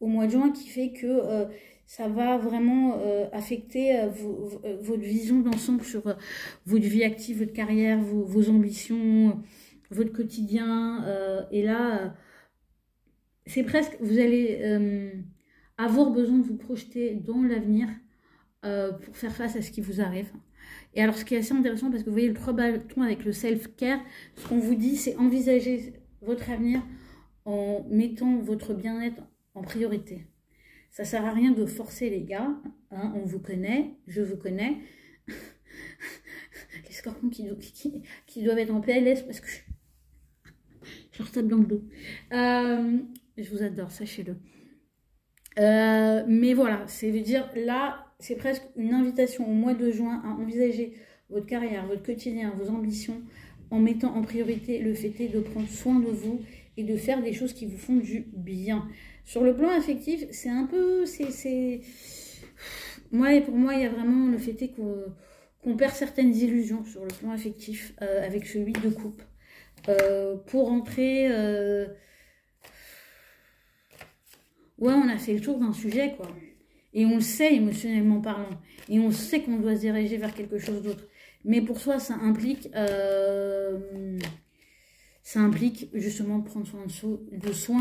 au mois de juin, qui fait que ça va vraiment affecter votre vision d'ensemble sur votre vie active, votre carrière, vos ambitions, votre quotidien. Et là, c'est presque, vous allez avoir besoin de vous projeter dans l'avenir pour faire face à ce qui vous arrive. Et alors, ce qui est assez intéressant, parce que vous voyez le 3 bâtons avec le self-care, ce qu'on vous dit, c'est envisager votre avenir en mettant votre bien-être en priorité. Ça sert à rien de forcer les gars, hein, on vous connaît, je vous connais. Les scorpions qui doivent être en PLS parce que je leur tape dans le dos. Je vous adore, sachez-le. Mais voilà, c'est veut dire là, c'est presque une invitation au mois de juin à envisager votre carrière, votre quotidien, vos ambitions, en mettant en priorité le fait de prendre soin de vous et de faire des choses qui vous font du bien. Sur le plan affectif, c'est un peu... Moi, pour moi, il y a vraiment le fait qu'on perd certaines illusions sur le plan affectif avec ce 8 de coupe. Pour entrer... Ouais, on a fait le tour d'un sujet, quoi. Et on le sait émotionnellement parlant. Et on sait qu'on doit se diriger vers quelque chose d'autre. Mais pour soi, ça implique justement de prendre soin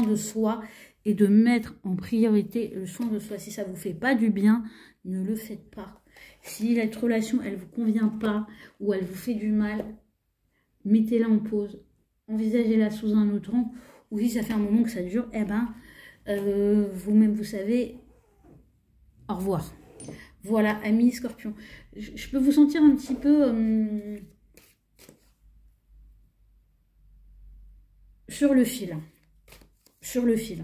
de soi et de mettre en priorité le soin de soi. Si ça ne vous fait pas du bien, ne le faites pas. Si cette relation, elle ne vous convient pas ou elle vous fait du mal, mettez-la en pause. Envisagez-la sous un autre angle. Ou si ça fait un moment que ça dure, eh ben, vous-même, vous savez, au revoir. Voilà, amis scorpions. Je peux vous sentir un petit peu sur le fil. Sur le fil.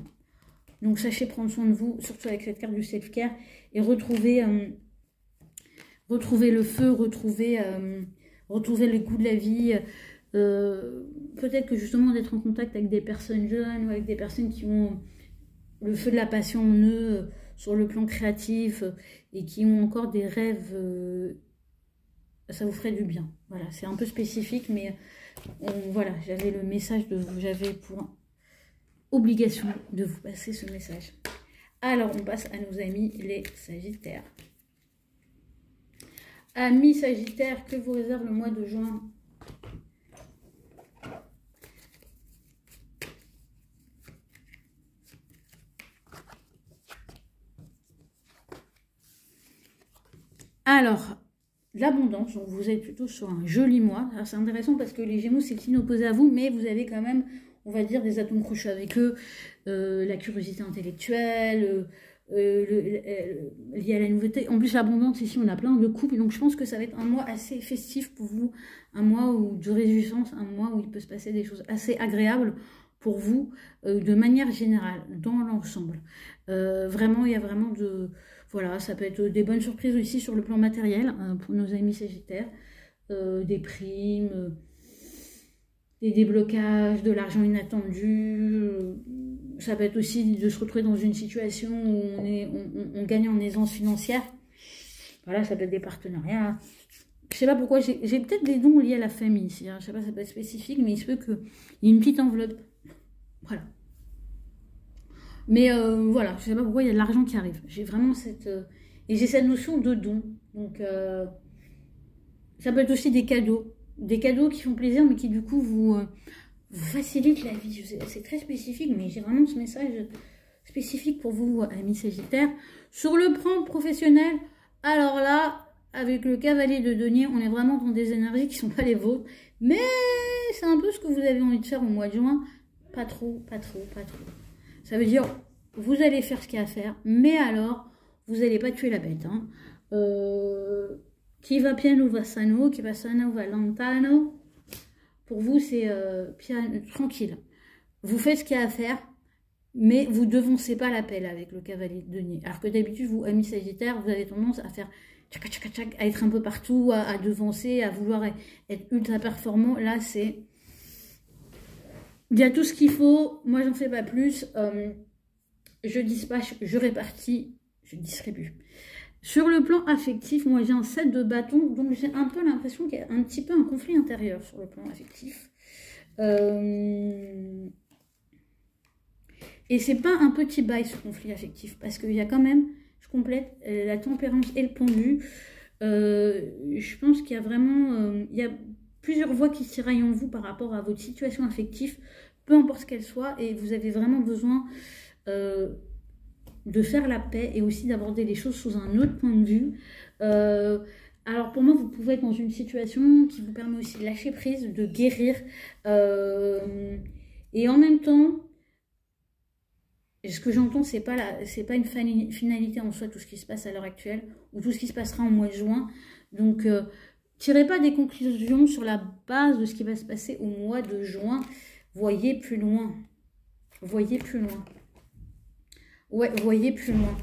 Donc, sachez prendre soin de vous, surtout avec cette carte du self-care, et retrouver le feu, retrouver le goût de la vie. Peut-être que justement d'être en contact avec des personnes jeunes ou avec des personnes qui ont le feu de la passion en eux sur le plan créatif et qui ont encore des rêves, ça vous ferait du bien. Voilà, c'est un peu spécifique, mais voilà, j'avais le message de vous, j'avais pour obligation de vous passer ce message. Alors, on passe à nos amis les Sagittaires. Amis Sagittaires, que vous réserve le mois de juin Alors, l'abondance, donc vous êtes plutôt sur un joli mois. C'est intéressant parce que les Gémeaux, c'est le signe opposé à vous, mais vous avez quand même, on va dire, des atomes crochus avec eux, la curiosité intellectuelle, liée à la nouveauté. En plus, l'abondance, ici, on a plein de couples, donc je pense que ça va être un mois assez festif pour vous, un mois de réjouissance, un mois où il peut se passer des choses assez agréables pour vous, de manière générale, dans l'ensemble. Vraiment, il y a vraiment de... Voilà, ça peut être des bonnes surprises aussi sur le plan matériel, pour nos amis sagittaires, des primes, des déblocages, de l'argent inattendu. Ça peut être aussi de se retrouver dans une situation où on gagne en aisance financière. Voilà, ça peut être des partenariats. Je sais pas pourquoi, j'ai peut-être des dons liés à la famille ici. Hein. Je sais pas, ça peut être spécifique, mais il se peut qu'il y ait une petite enveloppe. Voilà. Mais voilà, je sais pas pourquoi il y a de l'argent qui arrive. J'ai vraiment cette... et j'ai cette notion de don. Donc, ça peut être aussi des cadeaux. Des cadeaux qui font plaisir, mais qui du coup vous facilitent la vie. C'est très spécifique, mais j'ai vraiment ce message spécifique pour vous, amis sagittaires. Sur le plan professionnel, alors là, avec le cavalier de denier, on est vraiment dans des énergies qui ne sont pas les vôtres. Mais c'est un peu ce que vous avez envie de faire au mois de juin. Pas trop, pas trop, pas trop. Ça veut dire, vous allez faire ce qu'il y a à faire, mais alors, vous n'allez pas tuer la bête. Hein. Qui va piano va sano, qui va sano va lontano. Pour vous, c'est tranquille. Vous faites ce qu'il y a à faire, mais vous ne devancez pas l'appel avec le cavalier de denier. Alors que d'habitude, vous, amis sagittaires, vous avez tendance à faire tchac, tchac, tchac, à être un peu partout, à devancer, à vouloir être ultra performant. Là, c'est... Il y a tout ce qu'il faut, moi j'en fais pas plus, je dispatche, je répartis, je distribue. Sur le plan affectif, moi j'ai un 7 de bâton, donc j'ai un peu l'impression qu'il y a un petit peu un conflit intérieur sur le plan affectif. Et c'est pas un petit bail ce conflit affectif, parce qu'il y a quand même, je complète, la tempérance et le pendu. Je pense qu'il y a vraiment... il y a plusieurs voix qui tiraillent en vous par rapport à votre situation affective, peu importe qu'elle soit, et vous avez vraiment besoin de faire la paix et aussi d'aborder les choses sous un autre point de vue. Alors pour moi, vous pouvez être dans une situation qui vous permet aussi de lâcher prise, de guérir, et en même temps, ce que j'entends, c'est pas une finalité en soi, tout ce qui se passe à l'heure actuelle, ou tout ce qui se passera en mois de juin. Donc, tirez pas des conclusions sur la base de ce qui va se passer au mois de juin. Voyez plus loin. Voyez plus loin. Ouais, voyez plus loin.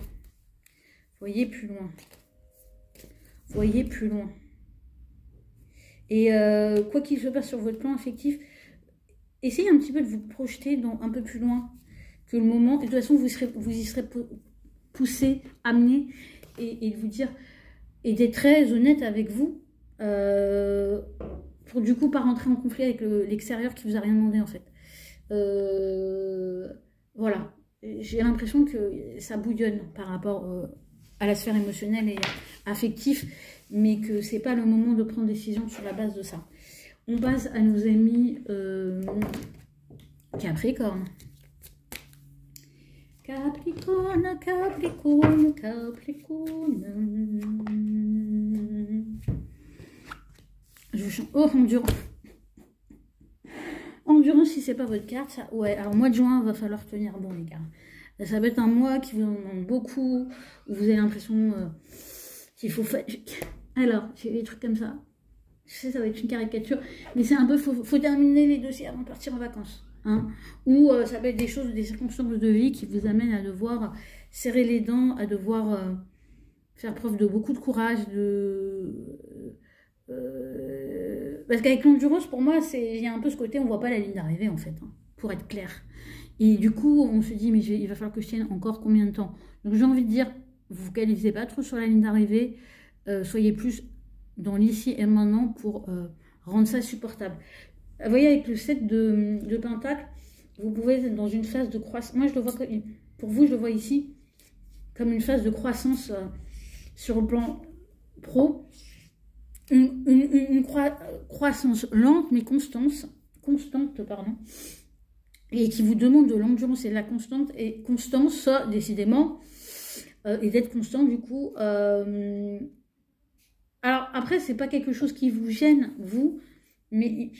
Voyez plus loin. Voyez plus loin. Et quoi qu'il se passe sur votre plan affectif, essayez un petit peu de vous projeter dans un peu plus loin que le moment. Et de toute façon, vous y serez poussé, amené, et de vous dire, et d'être très honnête avec vous, pour du coup pas rentrer en conflit avec l'extérieur qui vous a rien demandé en fait. Voilà, j'ai l'impression que ça bouillonne par rapport à la sphère émotionnelle et affective, mais que c'est pas le moment de prendre décision sur la base de ça. On passe à nos amis Capricorne. Capricorne, Capricorne, Capricorne. Je chante. Oh, endurance. Endurance, si c'est pas votre carte, ça... ouais. Alors, mois de juin, il va falloir tenir bon, les gars. Ça va être un mois qui vous demande beaucoup, où vous avez l'impression qu'il faut faire. Alors, j'ai des trucs comme ça. Je sais, ça va être une caricature, mais c'est un peu, faut terminer les dossiers avant de partir en vacances. Hein, ou ça peut être des choses, des circonstances de vie qui vous amènent à devoir serrer les dents, à devoir faire preuve de beaucoup de courage, parce qu'avec l'endurance, pour moi, il y a un peu ce côté, on voit pas la ligne d'arrivée en fait, hein, pour être clair. Et du coup, on se dit, mais il va falloir que je tienne encore combien de temps? Donc j'ai envie de dire, vous focalisez pas trop sur la ligne d'arrivée, soyez plus dans l'ici et maintenant pour rendre ça supportable. Vous voyez, avec le 7 de Pentacle, vous pouvez être dans une phase de croissance. Moi, je le vois comme, pour vous, je le vois ici comme une phase de croissance sur le plan pro. Une croissance lente, mais constante, pardon, et qui vous demande de l'endurance et de la constance, décidément, et d'être constant, du coup. après, c'est pas quelque chose qui vous gêne, vous, mais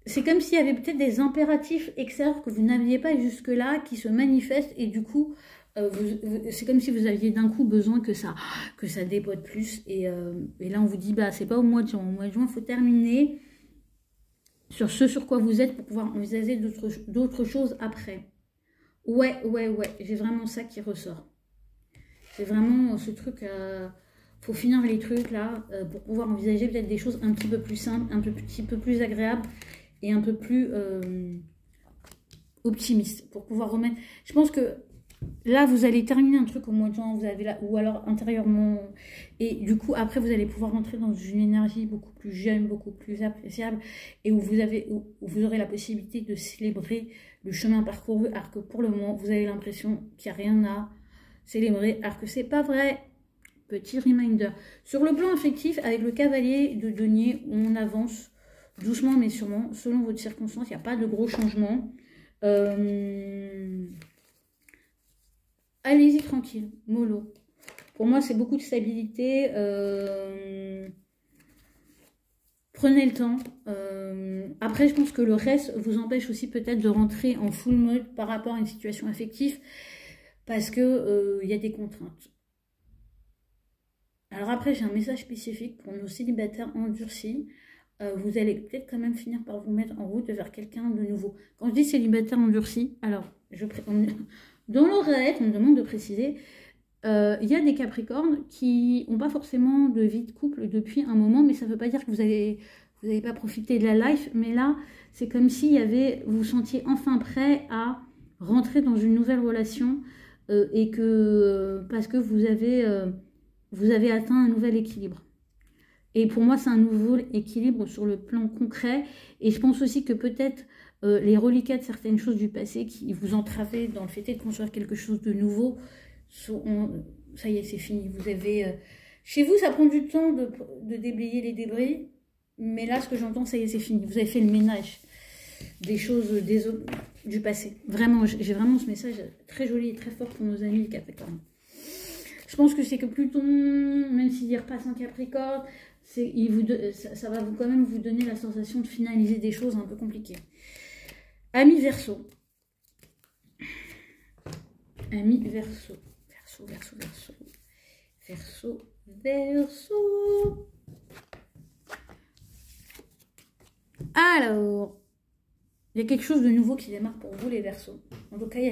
c'est comme s'il y avait peut-être des impératifs extérieurs que vous n'aviez pas jusque-là qui se manifestent et du coup, c'est comme si vous aviez d'un coup besoin que ça dépote plus. Et là, on vous dit, bah, c'est pas au mois de juin. Au mois de juin, il faut terminer sur ce sur quoi vous êtes pour pouvoir envisager d'autres choses après. Ouais, j'ai vraiment ça qui ressort. C'est vraiment ce truc, faut finir les trucs là, pour pouvoir envisager peut-être des choses un petit peu plus simples, un petit peu plus agréables et un peu plus optimistes, pour pouvoir remettre. Je pense que là, vous allez terminer un truc au mois de juin, vous avez là, ou alors intérieurement, et du coup, après, vous allez pouvoir rentrer dans une énergie beaucoup plus jeune, beaucoup plus appréciable, et où vous aurez la possibilité de célébrer le chemin parcouru, alors que pour le moment, vous avez l'impression qu'il n'y a rien à célébrer, alors que c'est pas vrai. Petit reminder. Sur le plan affectif, avec le cavalier de denier, on avance doucement mais sûrement, selon votre circonstance, il n'y a pas de gros changements. Allez-y tranquille, mollo. Pour moi, c'est beaucoup de stabilité. Prenez le temps. Après, je pense que le reste vous empêche aussi peut-être de rentrer en full mode par rapport à une situation affective parce que y a des contraintes. Alors après, j'ai un message spécifique pour nos célibataires endurcis. Vous allez peut-être quand même finir par vous mettre en route vers quelqu'un de nouveau. Quand je dis célibataire endurci, alors, dans l'oreillette, on me demande de préciser, il y a des Capricornes qui n'ont pas forcément de vie de couple depuis un moment, mais ça ne veut pas dire que vous n'avez pas profité de la life, mais là, c'est comme si vous vous sentiez enfin prêt à rentrer dans une nouvelle relation et que parce que vous avez atteint un nouvel équilibre. Et pour moi, c'est un nouveau équilibre sur le plan concret. Et je pense aussi que peut-être les reliquats de certaines choses du passé qui vous entravaient dans le fait de construire quelque chose de nouveau, ça y est, c'est fini. Vous avez, chez vous, ça prend du temps de déblayer les débris. Mais là, ce que j'entends, ça y est, c'est fini. Vous avez fait le ménage des choses du passé. Vraiment, j'ai vraiment ce message très joli et très fort pour nos amis Capricorne. Je pense que c'est que Pluton, même s'il y repasse un Capricorne, ça va quand même vous donner la sensation de finaliser des choses un peu compliquées. Amis Verseau. Amis Verseau. Verseau. Alors, il y a quelque chose de nouveau qui démarre pour vous, les Verseaux. En tout cas, il y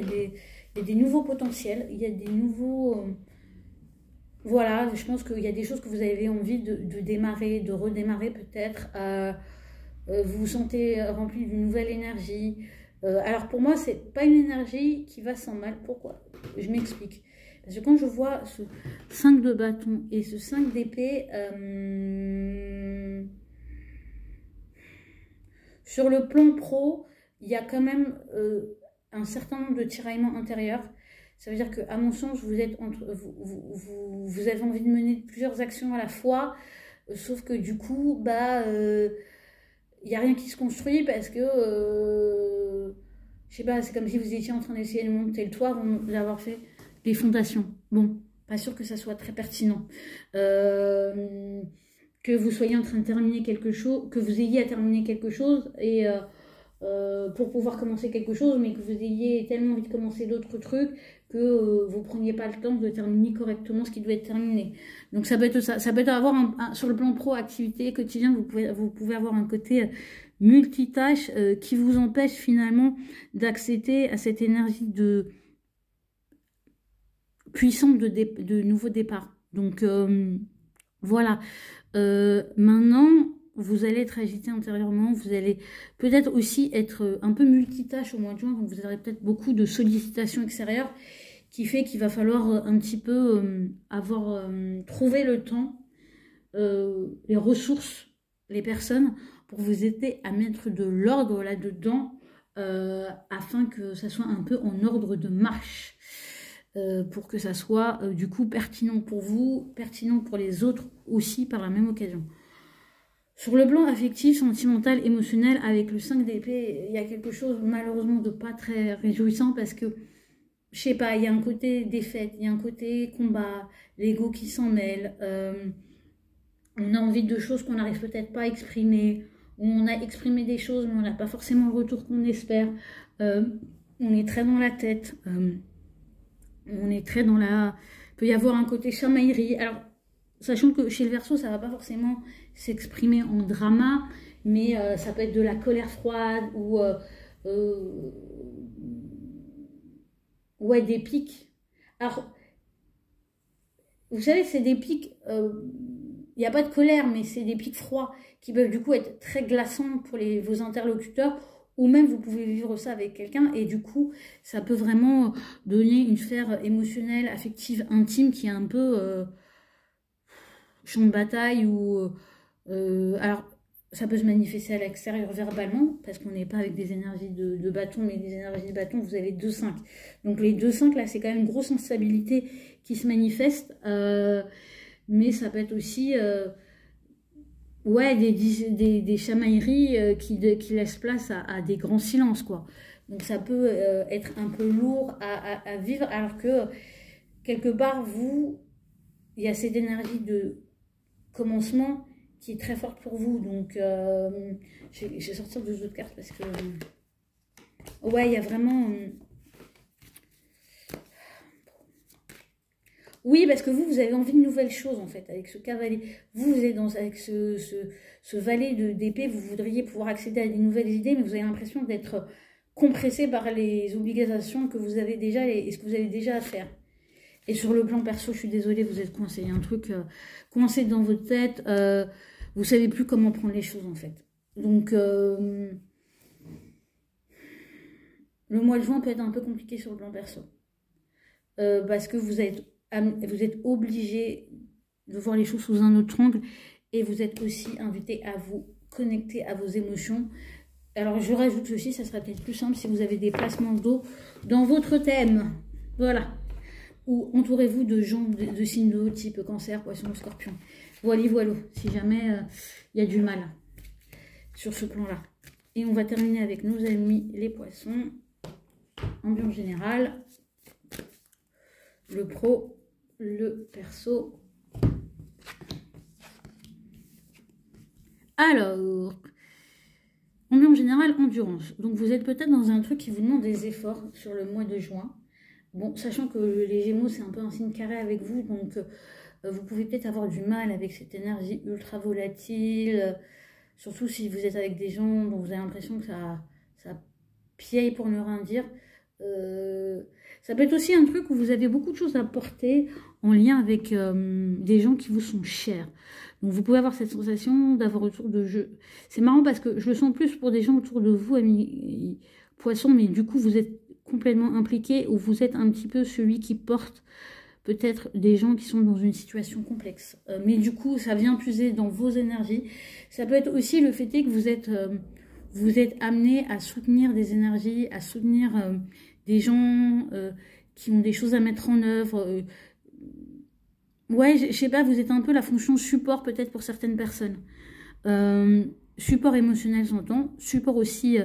a des nouveaux potentiels, il y a des nouveaux... Voilà, je pense qu'il y a des choses que vous avez envie de démarrer, de redémarrer peut-être. Vous vous sentez rempli d'une nouvelle énergie. Alors pour moi, c'est pas une énergie qui va sans mal. Pourquoi? Je m'explique. Parce que quand je vois ce 5 de bâton et ce 5 d'épée, sur le plan pro, il y a quand même un certain nombre de tiraillements intérieurs. Ça veut dire qu'à mon sens, vous avez envie de mener plusieurs actions à la fois, sauf que du coup, il n'y a rien qui se construit parce que, je sais pas, c'est comme si vous étiez en train d'essayer de monter le toit, vous avoir fait des fondations. Bon, pas sûr que ça soit très pertinent. Que vous soyez en train de terminer quelque chose, que vous ayez à terminer quelque chose et... pour pouvoir commencer quelque chose, mais que vous ayez tellement envie de commencer d'autres trucs que vous ne preniez pas le temps de terminer correctement ce qui doit être terminé. Donc ça peut être ça. Ça peut être avoir sur le plan pro, activité quotidienne, vous pouvez avoir un côté multitâche qui vous empêche finalement d'accéder à cette énergie puissante de nouveau départ. Donc voilà. Maintenant, vous allez être agité intérieurement, vous allez peut-être aussi être un peu multitâche au mois de juin, donc vous aurez peut-être beaucoup de sollicitations extérieures, qui fait qu'il va falloir un petit peu trouver le temps, les ressources, les personnes, pour vous aider à mettre de l'ordre là-dedans, afin que ça soit un peu en ordre de marche, pour que ça soit du coup pertinent pour vous, pertinent pour les autres aussi par la même occasion. Sur le plan affectif, sentimental, émotionnel, avec le 5 d'épée, il y a quelque chose malheureusement de pas très réjouissant parce que, je sais pas, il y a un côté défaite, il y a un côté combat, l'ego qui s'en mêle. on a envie de choses qu'on n'arrive peut-être pas à exprimer, on a exprimé des choses mais on n'a pas forcément le retour qu'on espère, on est très dans la tête, on est très dans la... Il peut y avoir un côté chamaillerie. Alors, sachant que chez le Verseau, ça ne va pas forcément s'exprimer en drama, mais ça peut être de la colère froide ou ouais, des pics. Alors, vous savez, c'est des pics, il n'y a pas de colère, mais c'est des pics froids qui peuvent du coup être très glaçants pour vos interlocuteurs, ou même vous pouvez vivre ça avec quelqu'un, et du coup, ça peut vraiment donner une sphère émotionnelle, affective, intime, qui est un peu champ de bataille, ou... alors, ça peut se manifester à l'extérieur verbalement, parce qu'on n'est pas avec des énergies de bâton, mais des énergies de bâton, vous avez 2-5. Donc les 2-5, là, c'est quand même une grosse instabilité qui se manifeste, mais ça peut être aussi ouais, des chamailleries qui laissent place à des grands silences, quoi. Donc ça peut être un peu lourd à vivre, alors que quelque part, il y a cette énergie de commencement qui est très forte pour vous. Donc, je vais sortir deux autres cartes parce que... ouais, il y a vraiment... oui, parce que vous avez envie de nouvelles choses, en fait, avec ce cavalier. Vous êtes avec ce valet d'épée, vous voudriez pouvoir accéder à des nouvelles idées, mais vous avez l'impression d'être compressé par les obligations que vous avez déjà et ce que vous avez déjà à faire. Et sur le plan perso, je suis désolée, vous êtes coincé. Il y a un truc coincé dans votre tête. Vous savez plus comment prendre les choses, en fait. Donc, le mois de juin peut être un peu compliqué sur le plan perso. Parce que vous êtes obligé de voir les choses sous un autre angle. Et vous êtes aussi invité à vous connecter à vos émotions. Alors, je rajoute ceci, ça sera peut-être plus simple si vous avez des placements d'eau dans votre thème. Voilà. Ou entourez-vous de gens de signes d'eau, type cancer, poisson, scorpion. Voilà, si jamais il y a du mal sur ce plan-là. Et on va terminer avec nos amis les poissons. Ambiance générale. Le pro, le perso. Alors, ambiance générale, endurance. Donc vous êtes peut-être dans un truc qui vous demande des efforts sur le mois de juin. Bon, sachant que les Gémeaux, c'est un peu un signe carré avec vous, donc vous pouvez peut-être avoir du mal avec cette énergie ultra volatile, surtout si vous êtes avec des gens dont vous avez l'impression que ça piaille pour ne rien dire. Ça peut être aussi un truc où vous avez beaucoup de choses à porter en lien avec des gens qui vous sont chers. Donc vous pouvez avoir cette sensation d'avoir autour de jeu. C'est marrant parce que je le sens plus pour des gens autour de vous, amis poissons, mais du coup vous êtes complètement impliqué ou vous êtes un petit peu celui qui porte peut-être des gens qui sont dans une situation complexe. Mais du coup, ça vient puiser dans vos énergies. Ça peut être aussi le fait que vous êtes amené à soutenir des énergies, à soutenir des gens qui ont des choses à mettre en œuvre. Ouais, je sais pas, vous êtes un peu la fonction support peut-être pour certaines personnes. Support émotionnel, j'entends. Support aussi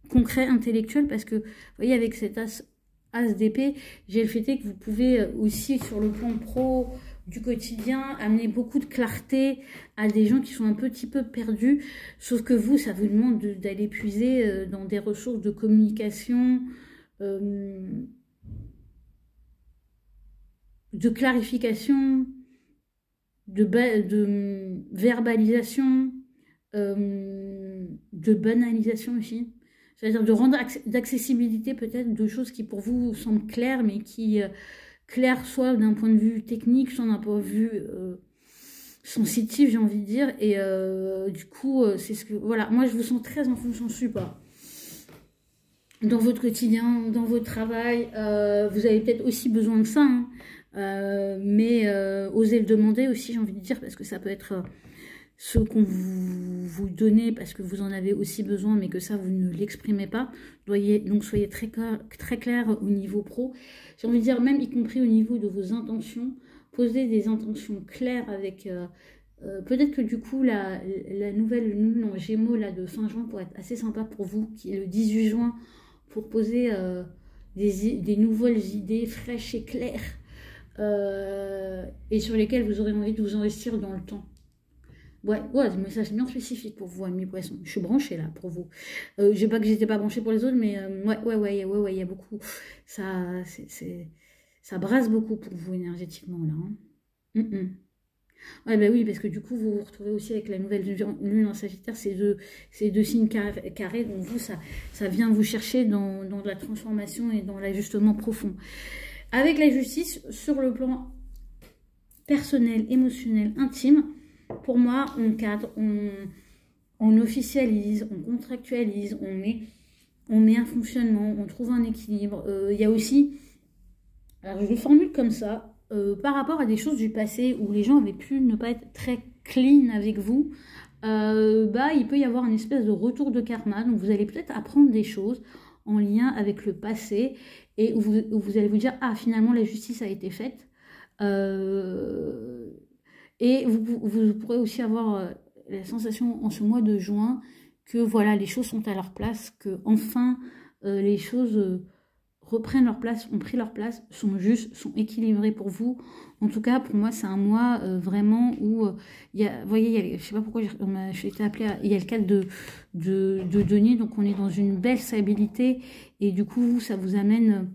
concret, intellectuel, parce que, vous voyez, avec cet as d'épée, j'ai le fait que vous pouvez aussi, sur le plan pro du quotidien, amener beaucoup de clarté à des gens qui sont un petit peu perdus, sauf que vous, ça vous demande d'aller puiser dans des ressources de communication, de clarification, de verbalisation, de banalisation aussi. C'est-à-dire de rendre d'accessibilité peut-être de choses qui pour vous semblent claires, mais qui claires soit d'un point de vue technique, soit d'un point de vue sensitif, j'ai envie de dire. Et du coup, c'est ce que... Voilà, moi je vous sens très en fonction support. Dans votre quotidien, dans votre travail, vous avez peut-être aussi besoin de ça, hein, mais osez le demander aussi, j'ai envie de dire, parce que ça peut être... ce qu'on vous donnez parce que vous en avez aussi besoin, mais que ça, vous ne l'exprimez pas. Donc, soyez très clair au niveau pro. J'ai envie de dire, même y compris au niveau de vos intentions, posez des intentions claires avec... peut-être que du coup, la nouvelle lune en Gémeaux là, de fin juin pourrait être assez sympa pour vous, qui est le 18 juin, pour poser des nouvelles idées fraîches et claires. et sur lesquels vous aurez envie de vous investir dans le temps. Ouais, des messages bien spécifiques pour vous, amis poissons. Je suis branchée là pour vous. Je sais pas que j'étais pas branchée pour les autres, mais ouais, il y a beaucoup. Ça brasse beaucoup pour vous énergétiquement là. Hein. Ouais, bah oui, parce que du coup, vous vous retrouvez aussi avec la nouvelle lune en Sagittaire, ces deux signes carrés, donc vous, ça vient vous chercher dans de la transformation et dans l'ajustement profond. Avec la justice, sur le plan personnel, émotionnel, intime, pour moi, on cadre, on officialise, on contractualise, on met un fonctionnement, on trouve un équilibre. Il y a aussi, alors je le formule comme ça, par rapport à des choses du passé où les gens avaient pu ne pas être très clean avec vous, il peut y avoir une espèce de retour de karma. Donc vous allez peut-être apprendre des choses en lien avec le passé et où vous allez vous dire, ah finalement la justice a été faite. Et vous pourrez aussi avoir la sensation en ce mois de juin que voilà, les choses sont à leur place, que enfin les choses reprennent leur place, ont pris leur place, sont justes, sont équilibrées pour vous. En tout cas, pour moi, c'est un mois vraiment où il y a, vous voyez, je sais pas pourquoi j'ai été appelée, il y a le cadre de denier, donc on est dans une belle stabilité et du coup, ça vous amène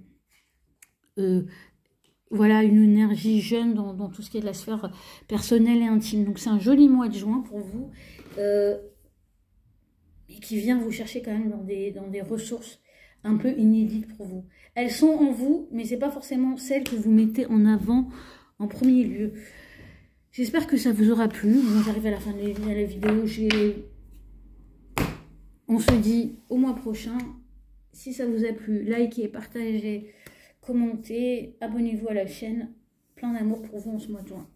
voilà, une énergie jeune dans tout ce qui est de la sphère personnelle et intime. Donc c'est un joli mois de juin pour vous, et qui vient vous chercher quand même dans des ressources un peu inédites pour vous. Elles sont en vous, mais c'est pas forcément celles que vous mettez en avant en premier lieu. J'espère que ça vous aura plu. Moi, j'arrive à la fin de la vidéo. On se dit au mois prochain. Si ça vous a plu, likez, partagez, commentez, abonnez-vous à la chaîne. Plein d'amour pour vous en ce mois de juin.